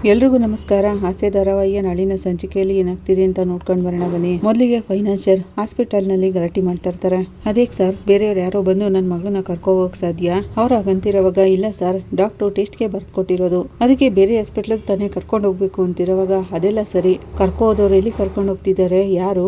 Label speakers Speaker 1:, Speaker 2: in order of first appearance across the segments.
Speaker 1: ಎಲ್ರಿಗೂ ನಮಸ್ಕಾರ. ಹಾಸ್ಯ ಧಾರಾವಾಹಿಯ ನಾಳಿನ ಸಂಚಿಕೆಯಲ್ಲಿ ಏನಾಗ್ತಿದೆ ಅಂತ ನೋಡ್ಕೊಂಡು ಬರೋಣ ಬನ್ನಿ. ಮೊದಲಿಗೆ ಫೈನಾನ್ಷಿಯರ್ ಹಾಸ್ಪಿಟಲ್ನಲ್ಲಿ ಗಲಾಟೆ ಮಾಡ್ತಾ ಇರ್ತಾರೆ. ಅದೇಕ್ ಸರ್, ಬೇರೆಯವ್ರು ಯಾರೋ ಬಂದು ನನ್ನ ಮಗಳನ್ನ ಕರ್ಕೊ ಹೋಗಕ್ ಸಾಧ್ಯ? ಅವ್ರ ಹಾಗಂತಿರೋವಾಗ, ಇಲ್ಲ ಸರ್, ಡಾಕ್ಟ್ರು ಟೆಸ್ಟ್ಗೆ ಬರ್ದು ಕೊಟ್ಟಿರೋದು, ಅದಕ್ಕೆ ಬೇರೆ ಹಾಸ್ಪಿಟ್ಲಿಗೆ ತಾನೇ ಕರ್ಕೊಂಡು ಹೋಗ್ಬೇಕು ಅಂತಿರೋವಾಗ, ಅದೆಲ್ಲ ಸರಿ, ಕರ್ಕೊ ಹೋದವ್ರು ಎಲ್ಲಿ ಕರ್ಕೊಂಡು ಹೋಗ್ತಿದ್ದಾರೆ, ಯಾರು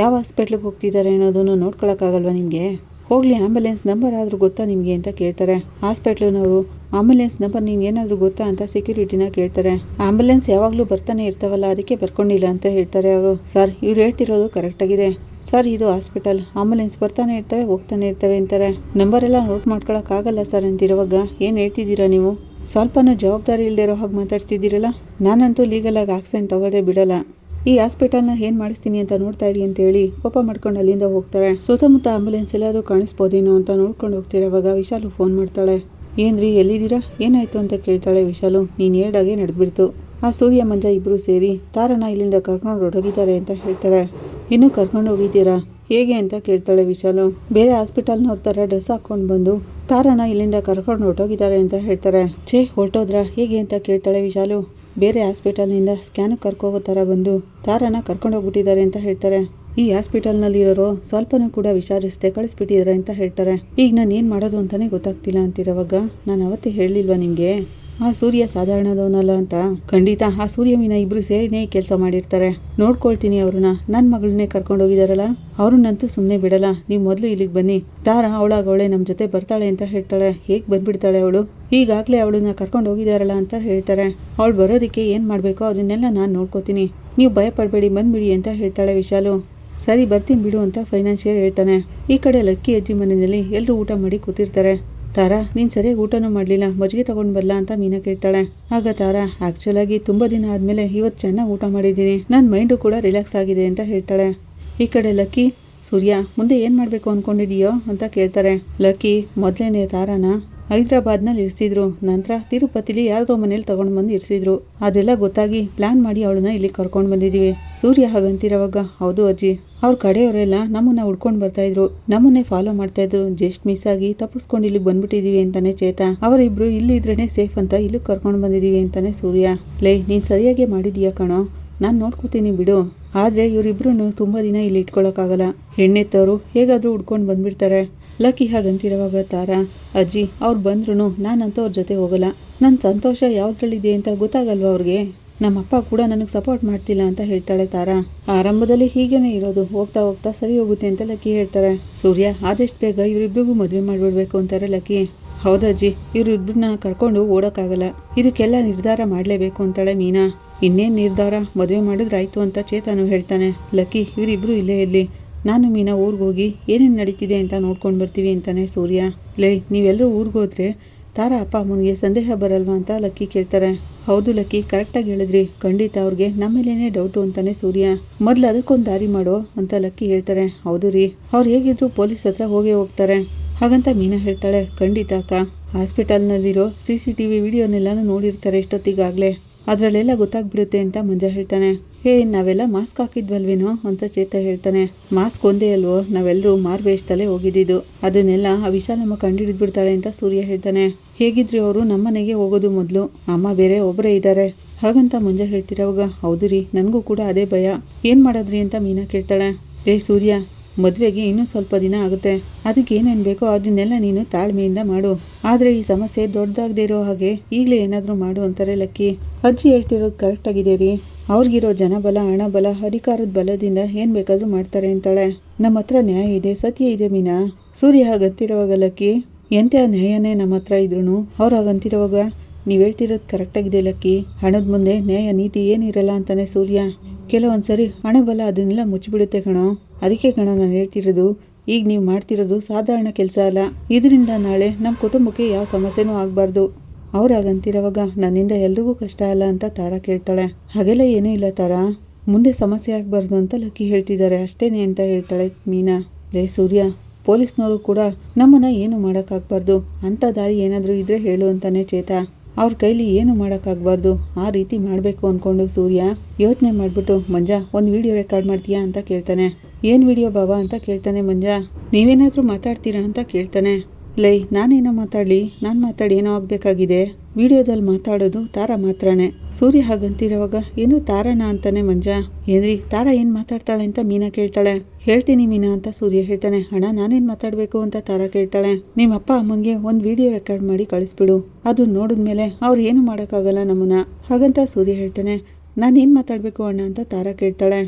Speaker 1: ಯಾವ ಹಾಸ್ಪಿಟ್ಲಿಗೆ ಹೋಗ್ತಿದ್ದಾರೆ ಅನ್ನೋದನ್ನು ನೋಡ್ಕೊಳಕ್ಕಾಗಲ್ವಾ ನಿಮಗೆ? ಹೋಗ್ಲಿ, ಆಂಬುಲೆನ್ಸ್ ನಂಬರ್ ಆದರೂ ಗೊತ್ತಾ ನಿಮಗೆ ಅಂತ ಕೇಳ್ತಾರೆ. ಹಾಸ್ಪಿಟ್ಲಿನವರು ಆಂಬುಲೆನ್ಸ್ ನಂಬರ್ ನಿಂಗೆ ಏನಾದರೂ ಗೊತ್ತಾ ಅಂತ ಸೆಕ್ಯೂರಿಟಿನ ಕೇಳ್ತಾರೆ. ಆಂಬುಲೆನ್ಸ್ ಯಾವಾಗಲೂ ಬರ್ತಾನೆ ಇರ್ತಾವಲ್ಲ, ಅದಕ್ಕೆ ಬರ್ಕೊಂಡಿಲ್ಲ ಅಂತ ಹೇಳ್ತಾರೆ ಅವರು. ಸರ್, ಇವ್ರು ಹೇಳ್ತಿರೋದು ಕರೆಕ್ಟಾಗಿದೆ ಸರ್, ಇದು ಹಾಸ್ಪಿಟಲ್, ಆಂಬುಲೆನ್ಸ್ ಬರ್ತಾನೆ ಇರ್ತವೆ ಹೋಗ್ತಾನೆ ಇರ್ತವೆ ಅಂತಾರೆ. ನಂಬರ್ ಎಲ್ಲ ನೋಟ್ ಮಾಡ್ಕೊಳಕ್ಕಾಗಲ್ಲ ಸರ್ ಅಂತಿರುವಾಗ, ಏನು ಹೇಳ್ತಿದ್ದೀರಾ ನೀವು? ಸ್ವಲ್ಪನೂ ಜವಾಬ್ದಾರಿ ಇಲ್ಲದೆ ಹಾಗೆ ಮಾತಾಡ್ತಿದ್ದೀರಲ್ಲ. ನಾನಂತೂ ಲೀಗಲಾಗಿ ಆಕ್ಸಿಡೆಂಟ್ ತಗೋದೇ ಬಿಡಲ್ಲ. ಈ ಹಾಸ್ಪಿಟಲ್ನ ಏನು ಮಾಡಿಸ್ತೀನಿ ಅಂತ ನೋಡ್ತಾ ಇರಿ ಅಂತ ಹೇಳಿ ಕೋಪ ಮಾಡ್ಕೊಂಡು ಅಲ್ಲಿಂದ ಹೋಗ್ತಾರೆ. ಸುತ್ತಮುತ್ತ ಆಂಬುಲೆನ್ಸ್ ಎಲ್ಲಾದರೂ ಕಾಣಿಸ್ಬೋದೇನೋ ಅಂತ ನೋಡ್ಕೊಂಡು ಹೋಗ್ತಿರೋವಾಗ ವಿಶಾಲು ಫೋನ್ ಮಾಡ್ತಾಳೆ. ಏನ್ರಿ, ಎಲ್ಲಿದ್ದೀರಾ, ಏನಾಯ್ತು ಅಂತ ಕೇಳ್ತಾಳೆ ವಿಶಾಲು. ನೀನು ಹೇಳ್ದಾಗೆ ನಡೆದ್ಬಿಡ್ತು. ಆ ಸೂರ್ಯ ಮಂಜ ಇಬ್ಬರು ಸೇರಿ ತಾರನ ಇಲ್ಲಿಂದ ಕರ್ಕೊಂಡು ಹೊರಟೋಗಿದ್ದಾರೆ ಅಂತ ಹೇಳ್ತಾರೆ. ಇನ್ನೂ ಕರ್ಕೊಂಡು ಹೋಗಿದ್ದೀರಾ, ಹೇಗೆ ಅಂತ ಕೇಳ್ತಾಳೆ ವಿಶಾಲು. ಬೇರೆ ಹಾಸ್ಪಿಟಲ್ನವ್ರ ಥರ ಡ್ರೆಸ್ ಹಾಕ್ಕೊಂಡು ಬಂದು ತಾರನ ಇಲ್ಲಿಂದ ಕರ್ಕೊಂಡು ಹೊರಟೋಗಿದ್ದಾರೆ ಅಂತ ಹೇಳ್ತಾರೆ. ಹೊರಟೋದ್ರಾ ಹೇಗೆ ಅಂತ ಕೇಳ್ತಾಳೆ ವಿಶಾಲು. ಬೇರೆ ಹಾಸ್ಪಿಟಲ್ನಿಂದ ಸ್ಕ್ಯಾನ್ ಕರ್ಕೋಗೋ ಥರ ಬಂದು ತಾರನ ಕರ್ಕೊಂಡೋಗ್ಬಿಟ್ಟಿದ್ದಾರೆ ಅಂತ ಹೇಳ್ತಾರೆ. ಈ ಹಾಸ್ಪಿಟಲ್ನಲ್ಲಿರೋರು ಸ್ವಲ್ಪನೂ ಕೂಡ ವಿಚಾರಿಸದೆ ಕಳಿಸ್ಬಿಟ್ಟಿದ್ದಾರೆ ಅಂತ ಹೇಳ್ತಾರೆ. ಈಗ ನಾನು ಏನು ಮಾಡೋದು ಅಂತಲೇ ಗೊತ್ತಾಗ್ತಿಲ್ಲ ಅಂತಿರೋವಾಗ, ನಾನು ಅವತ್ತೇ ಹೇಳಲಿಲ್ವಾ ನಿಮಗೆ ಆ ಸೂರ್ಯ ಸಾಧಾರಣದವನಲ್ಲ ಅಂತ? ಖಂಡಿತ ಆ ಸೂರ್ಯ ಮೀನ ಇಬ್ಬರು ಸೇರಿನೇ ಕೆಲಸ ಮಾಡಿರ್ತಾರೆ. ನೋಡ್ಕೊಳ್ತೀನಿ ಅವ್ರನ್ನ. ನನ್ನ ಮಗಳನ್ನೇ ಕರ್ಕೊಂಡು ಹೋಗಿದಾರಲ್ಲ, ಅವ್ರನ್ನಂತೂ ಸುಮ್ಮನೆ ಬಿಡಲ್ಲ. ನೀವು ಮೊದಲು ಇಲ್ಲಿಗೆ ಬನ್ನಿ. ತಾರ ಅವಳಾಗವಳೆ ನಮ್ಮ ಜೊತೆ ಬರ್ತಾಳೆ ಅಂತ ಹೇಳ್ತಾಳೆ. ಹೇಗೆ ಬಂದ್ಬಿಡ್ತಾಳೆ ಅವಳು? ಈಗಾಗಲೇ ಅವಳನ್ನ ಕರ್ಕೊಂಡು ಹೋಗಿದಾರಲ್ಲ ಅಂತ ಹೇಳ್ತಾರೆ. ಅವಳು ಬರೋದಕ್ಕೆ ಏನು ಮಾಡಬೇಕೋ ಅದನ್ನೆಲ್ಲ ನಾನು ನೋಡ್ಕೋತೀನಿ, ನೀವು ಭಯ ಪಡಬೇಡಿ, ಬಂದ್ಬಿಡಿ ಅಂತ ಹೇಳ್ತಾಳೆ ವಿಶಾಲು. ಸರಿ, ಬರ್ತೀನಿ ಬಿಡು ಅಂತ ಫೈನಾನ್ಷಿಯರ್ ಹೇಳ್ತಾನೆ. ಈ ಕಡೆ ಲಕ್ಕಿ ಅಜ್ಜಿ ಮನೆಯಲ್ಲಿ ಎಲ್ಲರೂ ಊಟ ಮಾಡಿ ಕೂತಿರ್ತಾರೆ. ತಾರಾ, ನೀನು ಸರಿಯಾಗಿ ಊಟನೂ ಮಾಡಲಿಲ್ಲ, ಮಜ್ಜಿಗೆ ತೊಗೊಂಡು ಬರಲ್ಲ ಅಂತ ಮೀನಾ ಕೇಳ್ತಾಳೆ. ಆಗ ತಾರಾ, ಆ್ಯಕ್ಚುಲಾಗಿ ತುಂಬ ದಿನ ಆದಮೇಲೆ ಇವತ್ತು ಚೆನ್ನಾಗಿ ಊಟ ಮಾಡಿದ್ದೀನಿ, ನನ್ನ ಮೈಂಡು ಕೂಡ ರಿಲ್ಯಾಕ್ಸ್ ಆಗಿದೆ ಅಂತ ಹೇಳ್ತಾಳೆ. ಈ ಕಡೆ ಲಕ್ಕಿ, ಸೂರ್ಯ, ಮುಂದೆ ಏನು ಮಾಡಬೇಕು ಅಂದ್ಕೊಂಡಿದೀಯೋ ಅಂತ ಕೇಳ್ತಾರೆ. ಲಕ್ಕಿ, ಮೊದಲನೇ ತಾರಾನ ಹೈದ್ರಾಬಾದ್ನಲ್ಲಿ ಇರಿಸಿದ್ರು, ನಂತರ ತಿರುಪತಿಲಿ ಯಾವುದೋ ಮನೇಲಿ ತಗೊಂಡು ಬಂದು ಇರಿಸಿದ್ರು. ಅದೆಲ್ಲ ಗೊತ್ತಾಗಿ ಪ್ಲಾನ್ ಮಾಡಿ ಅವಳನ್ನ ಇಲ್ಲಿ ಕರ್ಕೊಂಡು ಬಂದಿದ್ದೀವಿ. ಸೂರ್ಯ ಹಾಗಂತಿರೋವಾಗ, ಹೌದು ಅಜ್ಜಿ, ಅವ್ರ ಕಡೆಯವರೆಲ್ಲ ನಮ್ಮನ್ನ ಹುಡ್ಕೊಂಡು ಬರ್ತಾ ಇದ್ರು, ನಮ್ಮನ್ನೇ ಫಾಲೋ ಮಾಡ್ತಾ ಇದ್ರು. ಜಸ್ಟ್ ಮಿಸ್ ಆಗಿ ತಪ್ಪಿಸ್ಕೊಂಡು ಇಲ್ಲಿಗೆ ಬಂದ್ಬಿಟ್ಟಿದೀವಿ ಅಂತಾನೆ ಚೇತಾ. ಅವರಿಬ್ರು ಇಲ್ಲಿ ಇದ್ರೇನೆ ಸೇಫ್ ಅಂತ ಇಲ್ಲಿ ಕರ್ಕೊಂಡು ಬಂದಿದ್ದೀವಿ ಅಂತಾನೆ ಸೂರ್ಯ. ಲೈ, ನೀನು ಸರಿಯಾಗಿ ಮಾಡಿದೀಯಾ ಕಣೋ, ನಾನು ನೋಡ್ಕೋತೀನಿ ಬಿಡು. ಆದರೆ ಇವರಿಬ್ರು ತುಂಬ ದಿನ ಇಲ್ಲಿ ಇಟ್ಕೊಳ್ಳೋಕ್ಕಾಗಲ್ಲ. ಹೆಣ್ಣೆತ್ತವರು ಹೇಗಾದರೂ ಹುಡ್ಕೊಂಡು ಬಂದ್ಬಿಡ್ತಾರೆ. ಲಕ್ಕಿ ಹಾಗಂತಿರುವಾಗ ತಾರಾ, ಅಜ್ಜಿ, ಅವ್ರು ಬಂದ್ರೂ ನಾನಂತೂ ಅವ್ರ ಜೊತೆ ಹೋಗಲ್ಲ. ನನ್ನ ಸಂತೋಷ ಯಾವುದ್ರಲ್ಲಿದೆ ಅಂತ ಗೊತ್ತಾಗಲ್ವ ಅವ್ರಿಗೆ? ನಮ್ಮಪ್ಪ ಕೂಡ ನನಗೆ ಸಪೋರ್ಟ್ ಮಾಡ್ತಿಲ್ಲ ಅಂತ ಹೇಳ್ತಾಳೆ ತಾರಾ. ಆರಂಭದಲ್ಲಿ ಹೀಗೇನೆ ಇರೋದು, ಹೋಗ್ತಾ ಹೋಗ್ತಾ ಸರಿ ಹೋಗುತ್ತೆ ಅಂತ ಲಕ್ಕಿ ಹೇಳ್ತಾರೆ. ಸೂರ್ಯ, ಆದಷ್ಟು ಬೇಗ ಇವರಿಬ್ರಿಗೂ ಮದುವೆ ಮಾಡಿಬಿಡ್ಬೇಕು ಅಂತಾರೆ ಲಕ್ಕಿ. ಹೌದಜ್ಜಿ, ಇವರಿಬ್ಬರನ್ನ ಕರ್ಕೊಂಡು ಓಡೋಕ್ಕಾಗಲ್ಲ, ಇದಕ್ಕೆಲ್ಲ ನಿರ್ಧಾರ ಮಾಡಲೇಬೇಕು ಅಂತಾಳೆ ಮೀನಾ. ಇನ್ನೇನು ನಿರ್ಧಾರ, ಮದುವೆ ಮಾಡಿದ್ರಾಯ್ತು ಅಂತ ಚೇತನು ಹೇಳ್ತಾನೆ. ಲಕ್ಕಿ, ಇವರಿಬ್ರು ಇಲ್ಲೇ ಇರಲಿ, ನಾನು ಮೀನಾ ಊರಿಗೆ ಹೋಗಿ ಏನೇನು ನಡೀತಿದೆ ಅಂತ ನೋಡ್ಕೊಂಡು ಬರ್ತೀವಿ ಅಂತಾನೆ ಸೂರ್ಯ. ಲೈ, ನೀವೆಲ್ಲರೂ ಊರಿಗೆ ಹೋದ್ರೆ ತಾರಾ ಅಪ್ಪ ಅಮ್ಮನಿಗೆ ಸಂದೇಹ ಬರಲ್ವಾ ಅಂತ ಲಕ್ಕಿ ಕೇಳ್ತಾರೆ. ಹೌದು ಲಕ್ಕಿ, ಕರೆಕ್ಟಾಗಿ ಹೇಳಿದ್ರಿ, ಖಂಡಿತ ಅವ್ರಿಗೆ ನಮ್ಮೇಲೇನೆ ಡೌಟು ಅಂತಾನೆ ಸೂರ್ಯ. ಮೊದಲು ಅದಕ್ಕೊಂದು ದಾರಿ ಮಾಡೋ ಅಂತ ಲಕ್ಕಿ ಹೇಳ್ತಾರೆ. ಹೌದು ರೀ, ಅವ್ರು ಹೇಗಿದ್ರು ಪೊಲೀಸ್ ಹತ್ರ ಹೋಗ್ತಾರೆ ಹಾಗಂತ ಮೀನಾ ಹೇಳ್ತಾಳೆ. ಖಂಡಿತ ಅಕ್ಕ, ಹಾಸ್ಪಿಟಲ್ನಲ್ಲಿರೋ CCTV ವಿಡಿಯೋನೆಲ್ಲನೂ ನೋಡಿರ್ತಾರೆ ಇಷ್ಟೊತ್ತಿಗಾಗಲೇ, ಅದರಲ್ಲೆಲ್ಲ ಗೊತ್ತಾಗ್ಬಿಡುತ್ತೆ ಅಂತ ಮಂಜ ಹೇಳ್ತಾನೆ. ನಾವೆಲ್ಲ ಮಾಸ್ಕ್ ಹಾಕಿದ್ವಲ್ವೇನೋ ಅಂತ ಚೇತ ಹೇಳ್ತಾನೆ. ಮಾಸ್ಕ್ ಒಂದೇ ಅಲ್ವೋ, ನಾವೆಲ್ಲರೂ ಮಾರ್ವೇಷದಲ್ಲೇ ಹೋಗಿದ್ದು, ಅದನ್ನೆಲ್ಲ ಆ ವಿಶಾಲಮ್ಮ ಕಂಡುಹಿಡಿದ್ಬಿಡ್ತಾಳೆ ಅಂತ ಸೂರ್ಯ ಹೇಳ್ತಾನೆ. ಹೇಗಿದ್ರಿ ಅವರು ನಮ್ಮನೆಗೆ ಹೋಗೋದು ಮೊದಲು, ಅಮ್ಮ ಬೇರೆ ಒಬ್ಬರೇ ಇದ್ದಾರೆ ಹಾಗಂತ ಮಂಜ ಹೇಳ್ತಿರೋವಾಗ, ಹೌದು ರೀ, ನನಗೂ ಕೂಡ ಅದೇ ಭಯ, ಏನು ಮಾಡೋದ್ರಿ ಅಂತ ಮೀನಾ ಕೇಳ್ತಾಳೆ. ಸೂರ್ಯ, ಮದುವೆಗೆ ಇನ್ನೂ ಸ್ವಲ್ಪ ದಿನ ಆಗುತ್ತೆ, ಅದಕ್ಕೆ ಏನೇನು ಬೇಕೋ ಅದನ್ನೆಲ್ಲ ನೀನು ತಾಳ್ಮೆಯಿಂದ ಮಾಡು, ಆದರೆ ಈ ಸಮಸ್ಯೆ ದೊಡ್ಡದಾಗದೇ ಇರೋ ಹಾಗೆ ಈಗಲೇ ಏನಾದರೂ ಮಾಡು ಅಂತಾರೆ ಲಕ್ಕಿ. ಅಜ್ಜಿ ಹೇಳ್ತಿರೋದು ಕರೆಕ್ಟಾಗಿದೆ ರೀ, ಅವ್ರಿಗಿರೋ ಜನಬಲ, ಹಣಬಲ, ಅಧಿಕಾರದ ಬಲದಿಂದ ಏನು ಬೇಕಾದರೂ ಮಾಡ್ತಾರೆ ಅಂತಾಳೆ. ನಮ್ಮ ಹತ್ರ ನ್ಯಾಯ ಇದೆ, ಸತ್ಯ ಇದೆ ಮೀನಾ. ಸೂರ್ಯ ಹಾಗಂತಿರುವಾಗ ಲಕ್ಕಿ, ಎಂಥ ನ್ಯಾಯನೇ ನಮ್ಮ ಹತ್ರ ಇದ್ರೂ ಅವ್ರು ಹಾಗಂತಿರುವಾಗ, ನೀವು ಹೇಳ್ತಿರೋದು ಕರೆಕ್ಟಾಗಿದೆ ಲಕ್ಕಿ, ಹಣದ ಮುಂದೆ ನ್ಯಾಯ ನೀತಿ ಏನಿರಲ್ಲ ಅಂತಾನೆ ಸೂರ್ಯ. ಕೆಲವೊಂದ್ಸರಿ ಹಣಬಲ ಅದನ್ನೆಲ್ಲ ಮುಚ್ಚಿಬಿಡುತ್ತೆ ಕಣೋ, ಅದಕ್ಕೆ ಕಣೋ ನಾನು ಹೇಳ್ತಿರೋದು, ಈಗ ನೀವು ಮಾಡ್ತಿರೋದು ಸಾಧಾರಣ ಕೆಲಸ ಅಲ್ಲ, ಇದರಿಂದ ನಾಳೆ ನಮ್ಮ ಕುಟುಂಬಕ್ಕೆ ಯಾವ ಸಮಸ್ಯೆನೂ ಆಗಬಾರ್ದು. ಅವ್ರಾಗಂತಿರೋವಾಗ, ನನ್ನಿಂದ ಎಲ್ರಿಗೂ ಕಷ್ಟ ಅಲ್ಲ ಅಂತ ತಾರಾ ಕೇಳ್ತಾಳೆ. ಹಾಗೆಲ್ಲ ಏನೂ ಇಲ್ಲ ತಾರಾ, ಮುಂದೆ ಸಮಸ್ಯೆ ಆಗಬಾರ್ದು ಅಂತ ಲಕ್ಕಿ ಹೇಳ್ತಿದ್ದಾರೆ ಅಷ್ಟೇನೆ ಅಂತ ಹೇಳ್ತಾಳೆ ಮೀನಾ. ಸೂರ್ಯ, ಪೊಲೀಸ್ನವರು ಕೂಡ ನಮ್ಮನ್ನ ಏನು ಮಾಡೋಕ್ಕಾಗಬಾರ್ದು, ಅಂಥ ದಾರಿ ಏನಾದರೂ ಇದ್ರೆ ಹೇಳು ಅಂತಾನೆ ಚೇತಾ. ಅವ್ರ ಕೈಲಿ ಏನು ಮಾಡೋಕ್ಕಾಗಬಾರ್ದು, ಆ ರೀತಿ ಮಾಡಬೇಕು ಅಂದ್ಕೊಂಡು ಸೂರ್ಯ ಯೋಚನೆ ಮಾಡಿಬಿಟ್ಟು, ಮಂಜ ಒಂದು ವಿಡಿಯೋ ರೆಕಾರ್ಡ್ ಮಾಡ್ತೀಯಾ ಅಂತ ಕೇಳ್ತಾನೆ. ಏನು ವಿಡಿಯೋ ಬಾಬಾ ಅಂತ ಕೇಳ್ತಾನೆ ಮಂಜ. ನೀವೇನಾದರೂ ಮಾತಾಡ್ತೀರಾ ಅಂತ ಕೇಳ್ತಾನೆ. ಲೈ, ನಾನೇನೋ ಮಾತಾಡಲಿ, ನಾನು ಮಾತಾಡಿ ಏನೋ ಆಗಬೇಕಾಗಿದೆ, ವಿಡಿಯೋದಲ್ಲಿ ಮಾತಾಡೋದು ತಾರಾ ಮಾತ್ರನೇ. ಸೂರ್ಯ ಹಾಗಂತಿರೋವಾಗ ಏನು ತಾರಾನ ಅಂತಾನೆ ಮಂಜಾ. ಏನ್ರಿ ತಾರಾ ಏನ್ ಮಾತಾಡ್ತಾಳೆ ಅಂತ ಮೀನಾ ಕೇಳ್ತಾಳೆ. ಹೇಳ್ತೀನಿ ಮೀನಾ ಅಂತ ಸೂರ್ಯ ಹೇಳ್ತಾನೆ. ಅಣ್ಣ ನಾನೇನ್ ಮಾತಾಡ್ಬೇಕು ಅಂತ ತಾರಾ ಕೇಳ್ತಾಳೆ. ನಿಮ್ಮ ಅಪ್ಪ ಅಮ್ಮಂಗೆ ಒಂದು ವಿಡಿಯೋ ರೆಕಾರ್ಡ್ ಮಾಡಿ ಕಳಿಸ್ಬಿಡು, ಅದು ನೋಡಿದ್ಮೇಲೆ ಅವ್ರು ಏನು ಮಾಡೋಕ್ಕಾಗಲ್ಲ ನಮ್ಮನ್ನ. ಹಾಗಂತ ಸೂರ್ಯ ಹೇಳ್ತಾನೆ. ನಾನೇನು ಮಾತಾಡಬೇಕು ಅಣ್ಣ ಅಂತ ತಾರಾ ಕೇಳ್ತಾಳೆ.